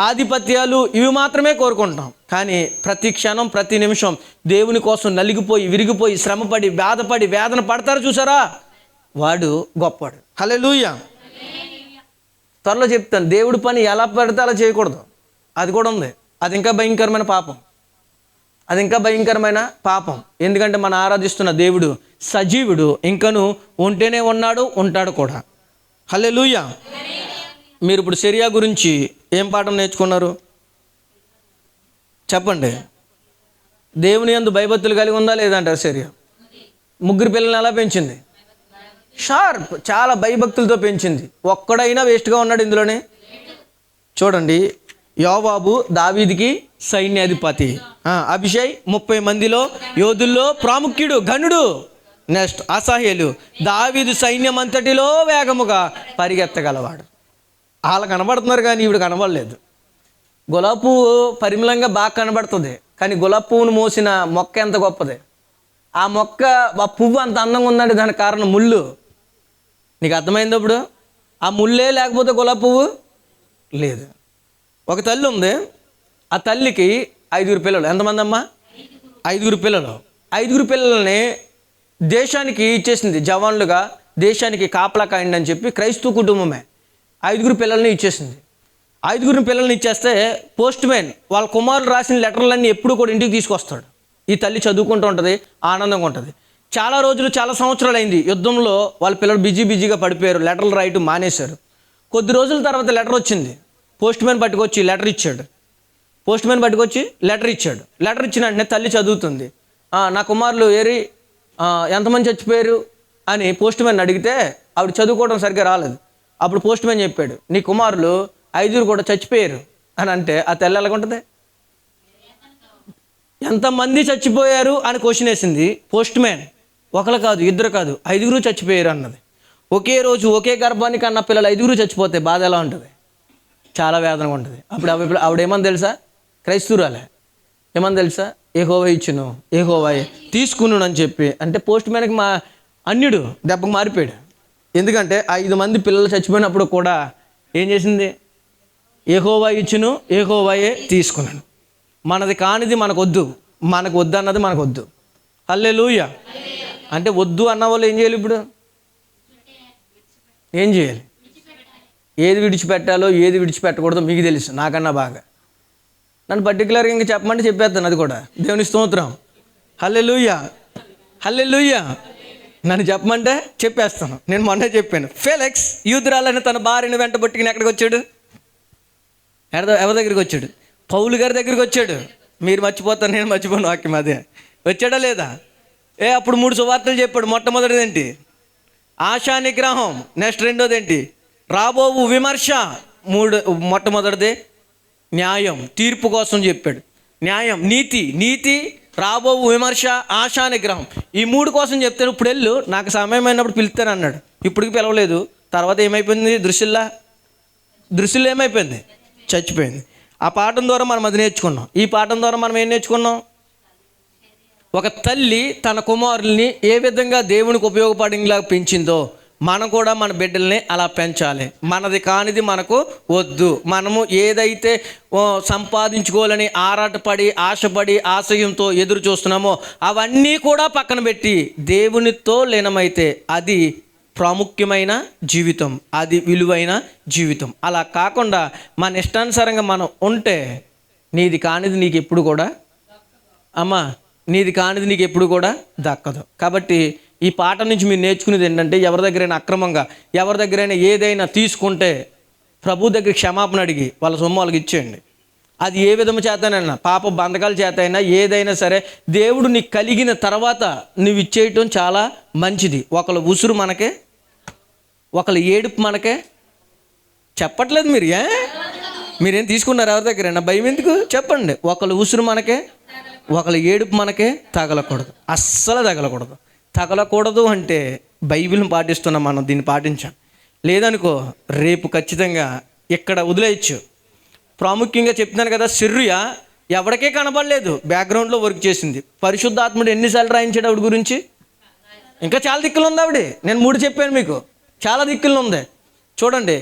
ఆధిపత్యాలు. ఇవి మాత్రమే కోరుకుంటాం. కానీ ప్రతి క్షణం, ప్రతి నిమిషం దేవుని కోసం నలిగిపోయి, విరిగిపోయి, శ్రమపడి, బాధపడి, వేదన పడతారు చూసారా, వాడు గొప్పవాడు. హల్లెలూయా. త్వరలో చెప్తాను, దేవుడి పని ఎలా పడితే అలా చేయకూడదు. అది కూడా ఉంది. అది ఇంకా భయంకరమైన పాపం. ఎందుకంటే మనం ఆరాధిస్తున్న దేవుడు సజీవుడు, ఇంకను ఉంటేనే ఉన్నాడు, ఉంటాడు కూడా. హల్లెలూయా. మీరు ఇప్పుడు సెరియా గురించి ఏం పాఠం నేర్చుకున్నారు చెప్పండి? దేవుని యందు భయభక్తులు కలిగి ఉందా లేదంటారు శరీరం. ముగ్గురు పిల్లల్ని ఎలా పెంచింది? షార్ప్, చాలా భయభక్తులతో పెంచింది. ఒక్కడైనా వేస్ట్గా ఉన్నాడు ఇందులోనే? చూడండి, యోవాబు దావీదుకి సైన్యాధిపతి. అభిషై 30 మందిలో యోధుల్లో ప్రాముఖ్యుడు, గనుడు. నెక్స్ట్ అసాహేలు దావీదు సైన్యం అంతటిలో వేగముగా పరిగెత్తగలవాడు. వాళ్ళు కనబడుతున్నారు కానీ ఈవిడ కనబడలేదు. గులాబీ పువ్వు పరిమళంగా బాగా కనబడుతుంది, కానీ గులాబీ పువ్వును మోసిన మొక్క ఎంత గొప్పది. ఆ మొక్క, ఆ పువ్వు అంత అందంగా ఉందంటే దానికి కారణం ముళ్ళు. నీకు అర్థమైంది ఇప్పుడు? ఆ ముళ్ళే లేకపోతే గులాబీ పువ్వు లేదు. ఒక తల్లి ఉంది, ఆ తల్లికి 5 పిల్లలు. ఎంతమంది అమ్మా? 5 పిల్లలు. 5 పిల్లల్ని దేశానికి ఇచ్చేసింది జవాన్లుగా, దేశానికి కాపలా కాయండి అని చెప్పి. క్రైస్తవ కుటుంబమే 5 పిల్లల్ని ఇచ్చేసింది. 5 పిల్లల్ని ఇచ్చేస్తే పోస్ట్ మ్యాన్ వాళ్ళ కుమారులు రాసిన లెటర్లన్నీ ఎప్పుడు కూడా ఇంటికి తీసుకొస్తాడు. ఈ తల్లి చదువుకుంటూ ఉంటుంది, ఆనందంగా ఉంటుంది. చాలా రోజులు, చాలా సంవత్సరాలు అయింది. యుద్ధంలో వాళ్ళ పిల్లలు బిజీగా పడిపోయారు, లెటర్లు రాయటం మానేశారు. కొద్ది రోజుల తర్వాత లెటర్ వచ్చింది. పోస్ట్ మ్యాన్ పట్టుకొచ్చి లెటర్ ఇచ్చాడు. లెటర్ ఇచ్చిన వెంటనే తల్లి చదువుతుంది. నా కుమారులు ఎంతమంది చచ్చిపోయారు అని పోస్ట్ మ్యాన్ అడిగితే ఆవిడ చదువుకోవడం సరిగ్గా రాలేదు. అప్పుడు పోస్ట్ మ్యాన్ చెప్పాడు, నీ కుమారులు 5 కూడా చచ్చిపోయారు అని. అంటే ఆ తల్లి ఎలాగుంటుంది? ఎంతమంది చచ్చిపోయారు అని క్వశ్చన్ వేసింది పోస్ట్ మ్యాన్. ఒకరు కాదు, 2 కాదు, 5 చచ్చిపోయారు అన్నది. ఒకే రోజు ఒకే గర్భానికి అన్న పిల్లలు 5 చచ్చిపోతే బాధ ఎలా ఉంటుంది? చాలా వేదనగా ఉంటుంది. అప్పుడు ఆవిడ ఏమని తెలుసా? క్రైస్తవురాలే. ఏమని తెలుసా? యెహోవా ఇచ్చును, యెహోవాయే తీసుకును అని చెప్పి. అంటే పోస్ట్ మ్యాన్కి అన్యుడు దెబ్బకు మారిపోయాడు. ఎందుకంటే 5 మంది పిల్లలు చచ్చిపోయినప్పుడు కూడా ఏం చేసింది? యెహోవా ఇచ్చును, యెహోవాయే తీసుకున్నాను. మనది కానిది మనకు వద్దు అన్నది మనకు వద్దు. హల్లెలూయా. అంటే వద్దు అన్న వాళ్ళు ఏం చేయాలి? ఇప్పుడు ఏం చేయాలి? ఏది విడిచిపెట్టాలో ఏది విడిచిపెట్టకూడదో మీకు తెలుసు నాకన్నా బాగా. నన్ను పర్టికులర్గా ఇంకా చెప్పమంటే చెప్పేస్తాను, అది కూడా దేవుని స్తోత్రం. హల్లెలూయా. నన్ను చెప్పమంటే చెప్పేస్తాను. నేను మొన్నే చెప్పాను, ఫెలిక్స్ యూదురాలని తన భార్యను వెంట పట్టుకుని ఎక్కడికి వచ్చాడు? ఎవరి దగ్గరికి వచ్చాడు? పౌలు గారి దగ్గరికి వచ్చాడు. మీరు మర్చిపోతారు, నేను మర్చిపోను, వాక్యం అదే. వచ్చాడా లేదా? అప్పుడు 3 సువార్తలు చెప్పాడు. మొట్టమొదటిది ఏంటి? ఆశా నిగ్రహం. నెక్స్ట్ రెండోది ఏంటి? రాబోవు విమర్శ. మొట్టమొదటిది న్యాయం, తీర్పు కోసం చెప్పాడు. న్యాయం, నీతి, రాబోవు విమర్శ, ఆశా నిగ్రహం. ఈ 3 కోసం చెప్తాను. ఇప్పుడు వెళ్ళు, నాకు సమయం అయినప్పుడు పిలుస్తాను అన్నాడు. ఇప్పటికి పిలవలేదు. తర్వాత ఏమైపోయింది? దృశ్యంలో ఏమైపోయింది? చచ్చిపోయింది. ఆ పాఠం ద్వారా మనం అది నేర్చుకున్నాం. ఈ పాఠం ద్వారా మనం ఏం నేర్చుకున్నాం? ఒక తల్లి తన కుమారుల్ని ఏ విధంగా దేవునికి ఉపయోగపడేలా పెంచిందో మనం కూడా మన బిడ్డల్ని అలా పెంచాలి. మనది కానిది మనకు వద్దు. మనము ఏదైతే సంపాదించుకోవాలని ఆరాటపడి, ఆశపడి, ఆశయంతో ఎదురు చూస్తున్నామో అవన్నీ కూడా పక్కన పెట్టి దేవునితో లీనమైతే అది ప్రాముఖ్యమైన జీవితం, అది విలువైన జీవితం. అలా కాకుండా మన ఇష్టానుసారంగా మనం ఉంటే నీది కానిది నీకు ఎప్పుడు కూడా దక్కదు. కాబట్టి ఈ పాఠం నుంచి మీరు నేర్చుకునేది ఏంటంటే, ఎవరి దగ్గరైనా అక్రమంగా, ఎవరి దగ్గరైనా ఏదైనా తీసుకుంటే ప్రభు దగ్గర క్షమాపణ అడిగి వాళ్ళ సొమ్ము వాళ్ళకి ఇచ్చేయండి. అది ఏ విధము చేతనైనా, పాప బంధకాల చేత అయినా, ఏదైనా సరే దేవుడు నీకు కలిగిన తర్వాత నువ్వు ఇచ్చేయటం చాలా మంచిది. ఒకళ్ళ ఉసురు మనకే, ఒకళ్ళ ఏడుపు మనకే. చెప్పట్లేదు మీరేం తీసుకున్నారు ఎవరి దగ్గరైనా? భయం ఎందుకు? చెప్పండి. ఒకళ్ళ ఉసురు మనకే, ఒకళ్ళ ఏడుపు మనకే తగలకూడదు. అస్సలు తగలకూడదు అంటే బైబిల్ని పాటిస్తున్నాం మనం, దీన్ని పాటించాం. లేదనుకో రేపు ఖచ్చితంగా ఇక్కడ వదిలేయచ్చు. ప్రాముఖ్యంగా చెప్తున్నాను కదా, సిర్రియా ఎవరికే కనబడలేదు, బ్యాక్గ్రౌండ్లో వర్క్ చేసింది. పరిశుద్ధాత్ముడు ఎన్నిసార్లు రాయించాడు ఆవిడ గురించి? ఇంకా చాలా దిక్కులు ఉంది ఆవిడ. నేను 3 చెప్పాను మీకు, చాలా దిక్కులు ఉంది. చూడండి,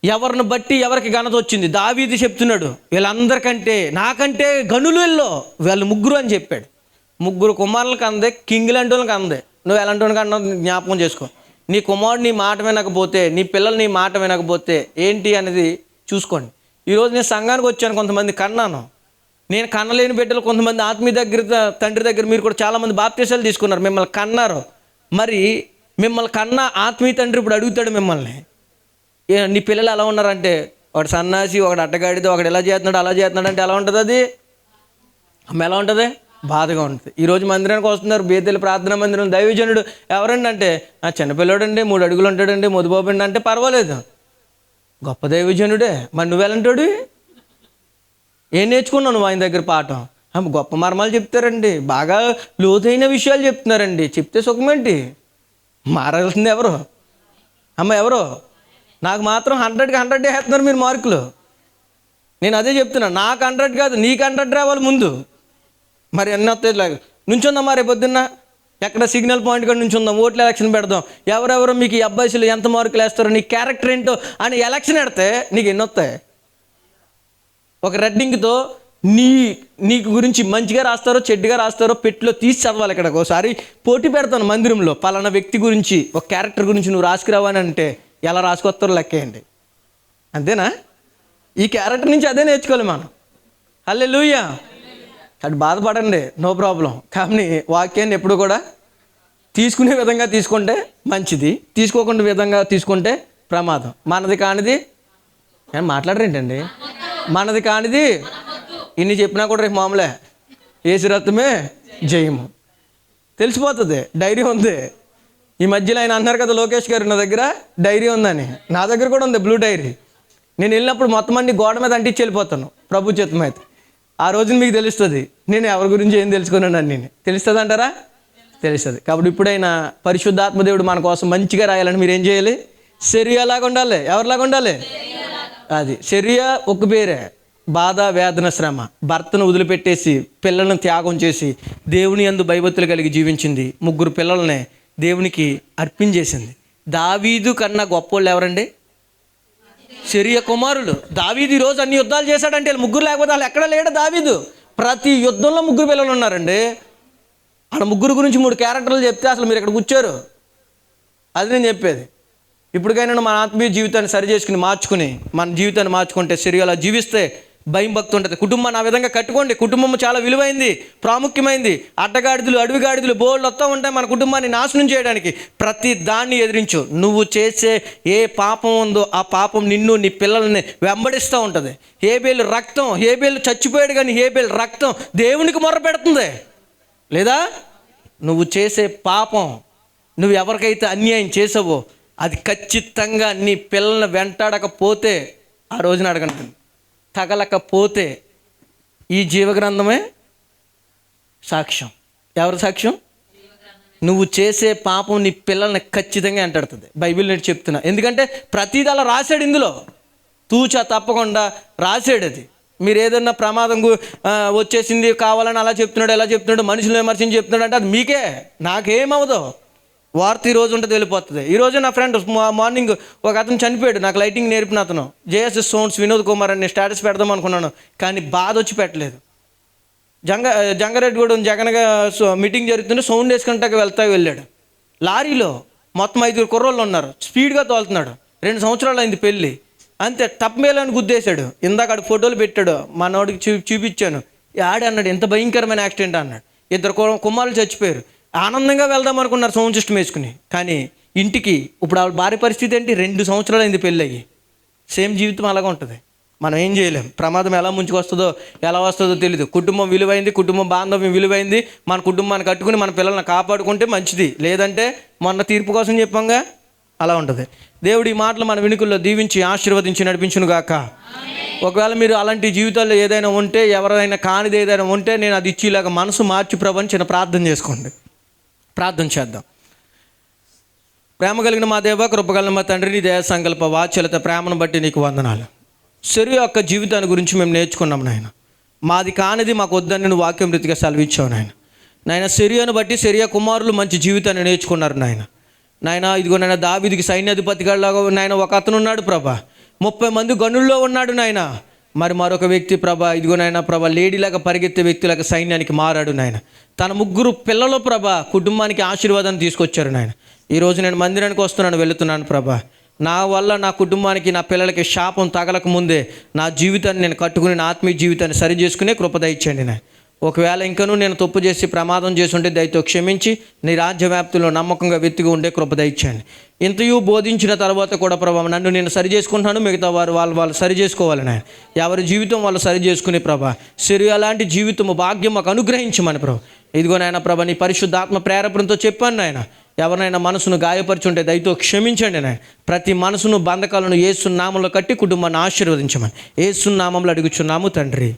ఎవరిని బట్టి ఎవరికి ఘనత వచ్చింది. దావీదు చెప్తున్నాడు, వీళ్ళందరికంటే నాకంటే గనులు వాళ్ళు 3 అని చెప్పాడు. 3 కుమారులకు అందే, కింగ్ లాంటి వాళ్ళకి అందే. నువ్వు ఎలాంటి వాళ్ళకి అన్నా జ్ఞాపకం చేసుకో. నీ కుమారుడు నీ మాట వినకపోతే, నీ పిల్లలు నీ మాట వినకపోతే ఏంటి అనేది చూసుకోండి. ఈరోజు నేను సంఘానికి వచ్చాను, కొంతమంది కన్నాను. నేను కన్నలేని బిడ్డలు కొంతమంది ఆత్మీయ దగ్గర, తండ్రి దగ్గర మీరు కూడా చాలామంది బాప్తీసాలు తీసుకున్నారు, మిమ్మల్ని కన్నారు. మరి మిమ్మల్ని కన్నా ఆత్మీయ తండ్రి ఇప్పుడు అడుగుతాడు మిమ్మల్ని, నీ పిల్లలు ఎలా ఉన్నారంటే, ఒకటి సన్నాసి, ఒకటి అడ్డగాడితో, ఒకటి ఎలా చేస్తున్నాడు అలా చేస్తున్నాడు అంటే ఎలా ఉంటుంది? అది అమ్మ ఎలా ఉంటుంది? బాధగా ఉంటుంది. ఈరోజు మందిరానికి వస్తున్నారు, బేతేలు ప్రార్థనా మందిరం దైవజనుడు ఎవరండి అంటే చిన్నపిల్లడండి, 3 అడుగులు ఉంటాడండి, మధుబాబండి అంటే పర్వాలేదు, గొప్ప దైవజనుడే. మరి నువ్వెలాంటాడు? ఏం నేర్చుకున్నావు నువ్వు ఆయన దగ్గర పాఠం? గొప్ప మర్మాలు చెప్తారండి, బాగా లోతైన విషయాలు చెప్తున్నారండి, చెప్తే సుఖమేంటి? మారాల్సింది ఎవరు? ఎవరు? నాకు మాత్రం 100కి 100 వేస్తున్నారు మీరు మార్కులు. నేను అదే చెప్తున్నా, నాకు 100 కాదు, నీకు 100 రావాలి ముందు. మరి ఎన్ని వస్తాయి? నుంచుందాం మరి పొద్దున్న ఎక్కడ సిగ్నల్ పాయింట్ కూడా నుంచుందాం, ఓట్ల ఎలక్షన్ పెడదాం, ఎవరెవరో మీకు ఈ అబ్బాయిలు ఎంత మార్కులు వేస్తారో, నీ క్యారెక్టర్ ఏంటో అని ఎలక్షన్ పెడితే నీకు ఎన్ని వస్తాయి? ఒక రెడ్డింగ్తో నీకు గురించి మంచిగా రాస్తారో చెడ్డుగా రాస్తారో పెట్టిలో తీసి చదవాలి. ఇక్కడ ఒకసారి పోటీ పెడతాను మందిరంలో, పలానా వ్యక్తి గురించి ఒక క్యారెక్టర్ గురించి నువ్వు రాసుకురావని అంటే ఎలా రాసుకొస్తారో లెక్కేయండి. అంతేనా? ఈ క్యారెక్టర్ నుంచి అదే నేర్చుకోవాలి మనం. హల్లెలూయా. అటు బాధపడండి, నో ప్రాబ్లం. కానీ వాక్యాన్ని ఎప్పుడు కూడా తీసుకునే విధంగా తీసుకుంటే మంచిది, తీసుకోకుండా విధంగా తీసుకుంటే ప్రమాదం. మనది కానిది మాట్లాడరేంటండి? మనది కానిది ఇన్ని చెప్పినా కూడా రేపు మామూలే, ఏసు రక్తమే జయము తెలిసిపోతుంది. డైరీ ఉంది. ఈ మధ్యలో ఆయన అన్నారు కదా లోకేష్ గారు, నా దగ్గర డైరీ ఉందని. నా దగ్గర కూడా ఉంది బ్లూ డైరీ. నేను వెళ్ళినప్పుడు మొత్తం అన్ని గోడ మీద అంటించి వెళ్ళిపోతాను ప్రభు చిత్తం అయితే. ఆ రోజున మీకు తెలుస్తుంది నేను ఎవరి గురించి ఏం తెలుసుకున్నాను అని. నేను తెలుస్తుంది అంటారా? తెలుస్తుంది. కాబట్టి ఇప్పుడైనా పరిశుద్ధాత్మ దేవుడు మన కోసం మంచిగా రాయాలని మీరు ఏం చేయాలి? శరీరలాగా ఉండాలి. ఎవరిలాగా ఉండాలి? అది శరీర ఒక పేరే. బాధ, వేదన, శ్రమ, భర్తను వదిలిపెట్టేసి పిల్లలను త్యాగం చేసి దేవుని యందు భయభక్తులు కలిగి జీవించింది. 3 పిల్లలనే దేవునికి అర్పించేసింది. దావీదు కన్నా గొప్పోళ్ళు ఎవరండి? శరీర కుమారులు. దావీదు ఈరోజు అన్ని యుద్ధాలు చేశాడంటే వాళ్ళు 3 లేకపోతే వాళ్ళు ఎక్కడ లేడు. దావీదు ప్రతి యుద్ధంలో 3 పిల్లలు ఉన్నారండి. వాళ్ళ 3 గురించి 3 క్యారెక్టర్లు చెప్తే అసలు మీరు ఇక్కడ కూర్చోరు. అది నేను చెప్పేది. ఇప్పటికైనా మన ఆత్మీయ జీవితాన్ని సరి చేసుకుని మార్చుకుని మన జీవితాన్ని మార్చుకుంటే శరీరాలు జీవిస్తే భయం భక్తి ఉంటుంది. కుటుంబాన్ని ఆ విధంగా కట్టుకోండి. కుటుంబం చాలా విలువైంది, ప్రాముఖ్యమైంది. అడ్డగాడిదలు, అడవిగాడిదలు బోల్డ్ వస్తూ ఉంటాయి మన కుటుంబాన్ని నాశనం చేయడానికి. ప్రతి దాన్ని ఎదిరించు. నువ్వు చేసే ఏ పాపం ఉందో ఆ పాపం నిన్ను, నీ పిల్లల్ని వెంబడిస్తూ ఉంటుంది. హేబేలు రక్తం, హేబేలు చచ్చిపోయాడు కానీ హేబేలు రక్తం దేవునికి మొర్ర పెడుతుంది. లేదా నువ్వు చేసే పాపం, నువ్వు ఎవరికైతే అన్యాయం చేసావో అది ఖచ్చితంగా నీ పిల్లల్ని వెంటాడకపోతే ఆ రోజున అడగండి, తగలకపోతే ఈ జీవగ్రంథమే సాక్ష్యం. ఎవరి సాక్ష్యం? నువ్వు చేసే పాపం నీ పిల్లల్ని ఖచ్చితంగా వెంటాడుతుంది. బైబిల్ నేను చెప్తున్నా. ఎందుకంటే ప్రతిదీ అలా రాశాడు, ఇందులో తూచా తప్పకుండా రాశాడు. అది మీరు ఏదన్నా ప్రమాదం వచ్చేసింది కావాలని అలా చెప్తున్నాడు, ఎలా చెప్తున్నాడు, మనుషులు విమర్శించి చెప్తున్నాడు అంటే అది మీకే, నాకేమవుదో వార్త ఈరోజు ఉంటుంది వెళ్ళిపోతుంది. ఈరోజు నా ఫ్రెండ్ మార్నింగ్ ఒక అతను చనిపోయాడు, నాకు లైటింగ్ నేర్పిన అతను, జేఎస్ఎస్ సౌండ్స్ వినోద్ కుమార్ అని స్టేటస్ పెడదాం అనుకున్నాను కానీ బాధ వచ్చి పెట్టలేదు. జంగారెడ్డి కూడా జగన్గా మీటింగ్ జరుగుతుంటే సౌండ్ వేసుకుంటాక వెళ్ళాడు. లారీలో మొత్తం 5 కుర్రోళ్ళు ఉన్నారు, స్పీడ్గా తోలుతున్నాడు. 2 సంవత్సరాలు అయింది పెళ్ళి, అంతే టప్మేలని గుద్దేశాడు. ఇందాక ఆడు ఫోటోలు పెట్టాడు, మనోడికి చూపించాను. ఆడే అన్నాడు ఎంత భయంకరమైన యాక్సిడెంట్ అన్నాడు. 2 కుమారులు చచ్చిపోయారు. ఆనందంగా వెళ్దాం అనుకున్నారు సౌండ్ సిస్టమ్ వేసుకుని. కానీ ఇంటికి ఇప్పుడు వాళ్ళ భార్య పరిస్థితి ఏంటి? 2 సంవత్సరాలు అయింది పెళ్ళి అయ్యి. సేమ్ జీవితం అలాగా ఉంటుంది. మనం ఏం చేయలేం. ప్రమాదం ఎలా ముంచుకొస్తుందో ఎలా వస్తుందో తెలియదు. కుటుంబం విలువైంది, కుటుంబం బాంధవ్యం విలువైంది. మన కుటుంబాన్ని కట్టుకుని మన పిల్లల్ని కాపాడుకుంటే మంచిది. లేదంటే మొన్న తీర్పు కోసం చెప్పంగా అలా ఉంటుంది. దేవుడు ఈ మాటలు మన వినుకుల్లో దీవించి ఆశీర్వదించి నడిపించును గాక. ఒకవేళ మీరు అలాంటి జీవితాల్లో ఏదైనా ఉంటే, ఎవరైనా కానిది ఏదైనా ఉంటే నేను అది ఇచ్చేలాగా మనసు మార్చి ప్రభు అని చిన్న ప్రార్థన చేసుకోండి. ప్రార్థన చేద్దాం. ప్రేమ కలిగిన మా దేవ, కృపగలిగిన మా తండ్రి, నీ దయా సంకల్ప వాత్సల్యత ప్రేమను బట్టి నీకు వందనాలు. శరీర యొక్క జీవితాన్ని గురించి మేము నేర్చుకున్నాం నాయన. మాది కానిది మాకు వద్దని నువ్వు వాక్యం రీతిగా సెలవిచ్చావు నాయన. శరీరాన్ని బట్టి శరీర కుమారులు మంచి జీవితాన్ని నేర్చుకున్నారు నాయన. ఇదిగో నాయన దావీదుకి సైన్యాధిపతిగా నాయన ఒక అతను ఉన్నాడు ప్రభా, 30 మంది గనుల్లో ఉన్నాడు నాయన. మరి మరొక వ్యక్తి ప్రభా ఇదిగో నాయన ప్రభా లేడీలాగా పరిగెత్తే వ్యక్తిలాగా సైన్యానికి మారాడు నాయన. తన 3 పిల్లలు ప్రభా కుటుంబానికి ఆశీర్వాదాన్ని తీసుకొచ్చారు నాయన. ఈరోజు నేను మందిరానికి వస్తున్నాను, వెళుతున్నాను ప్రభా. నా వల్ల నా కుటుంబానికి, నా పిల్లలకి శాపం తగలక ముందే నా జీవితాన్ని నేను కట్టుకుని నా ఆత్మీయ జీవితాన్ని సరి చేసుకునే కృప దయచేయండి నాయన. ఒకవేళ ఇంకనూ నేను తప్పు చేసి ప్రమాదం చేసి ఉంటే దయతో క్షమించి నీ రాజ్య వ్యాప్తిలో నమ్మకంగా వెతికి ఉండే కృప దయచేయండి. ఇంతయు బోధించిన తర్వాత కూడా ప్రభా నన్ను నేను సరి చేసుకుంటున్నాను, మిగతా వారు వాళ్ళు సరి చేసుకోవాలని ఆయన ఎవరి జీవితం వాళ్ళు సరి చేసుకునే ప్రభా శరీర అలాంటి జీవితము భాగ్యం మాకు అనుగ్రహించమని ప్రభు. ఇదిగో నాయన ప్రభా నీ పరిశుద్ధాత్మ ప్రేరేపణతో చెప్పాను నాయన. ఎవరినైనా మనసును గాయపరుచుంటే దయతో క్షమించండి నాయన. ప్రతి మనసును బంధకాలను యేసు నామంలో కట్టి కుటుంబాన్ని ఆశీర్వదించమని యేసు నామంలో అడుగుచున్నాము తండ్రి.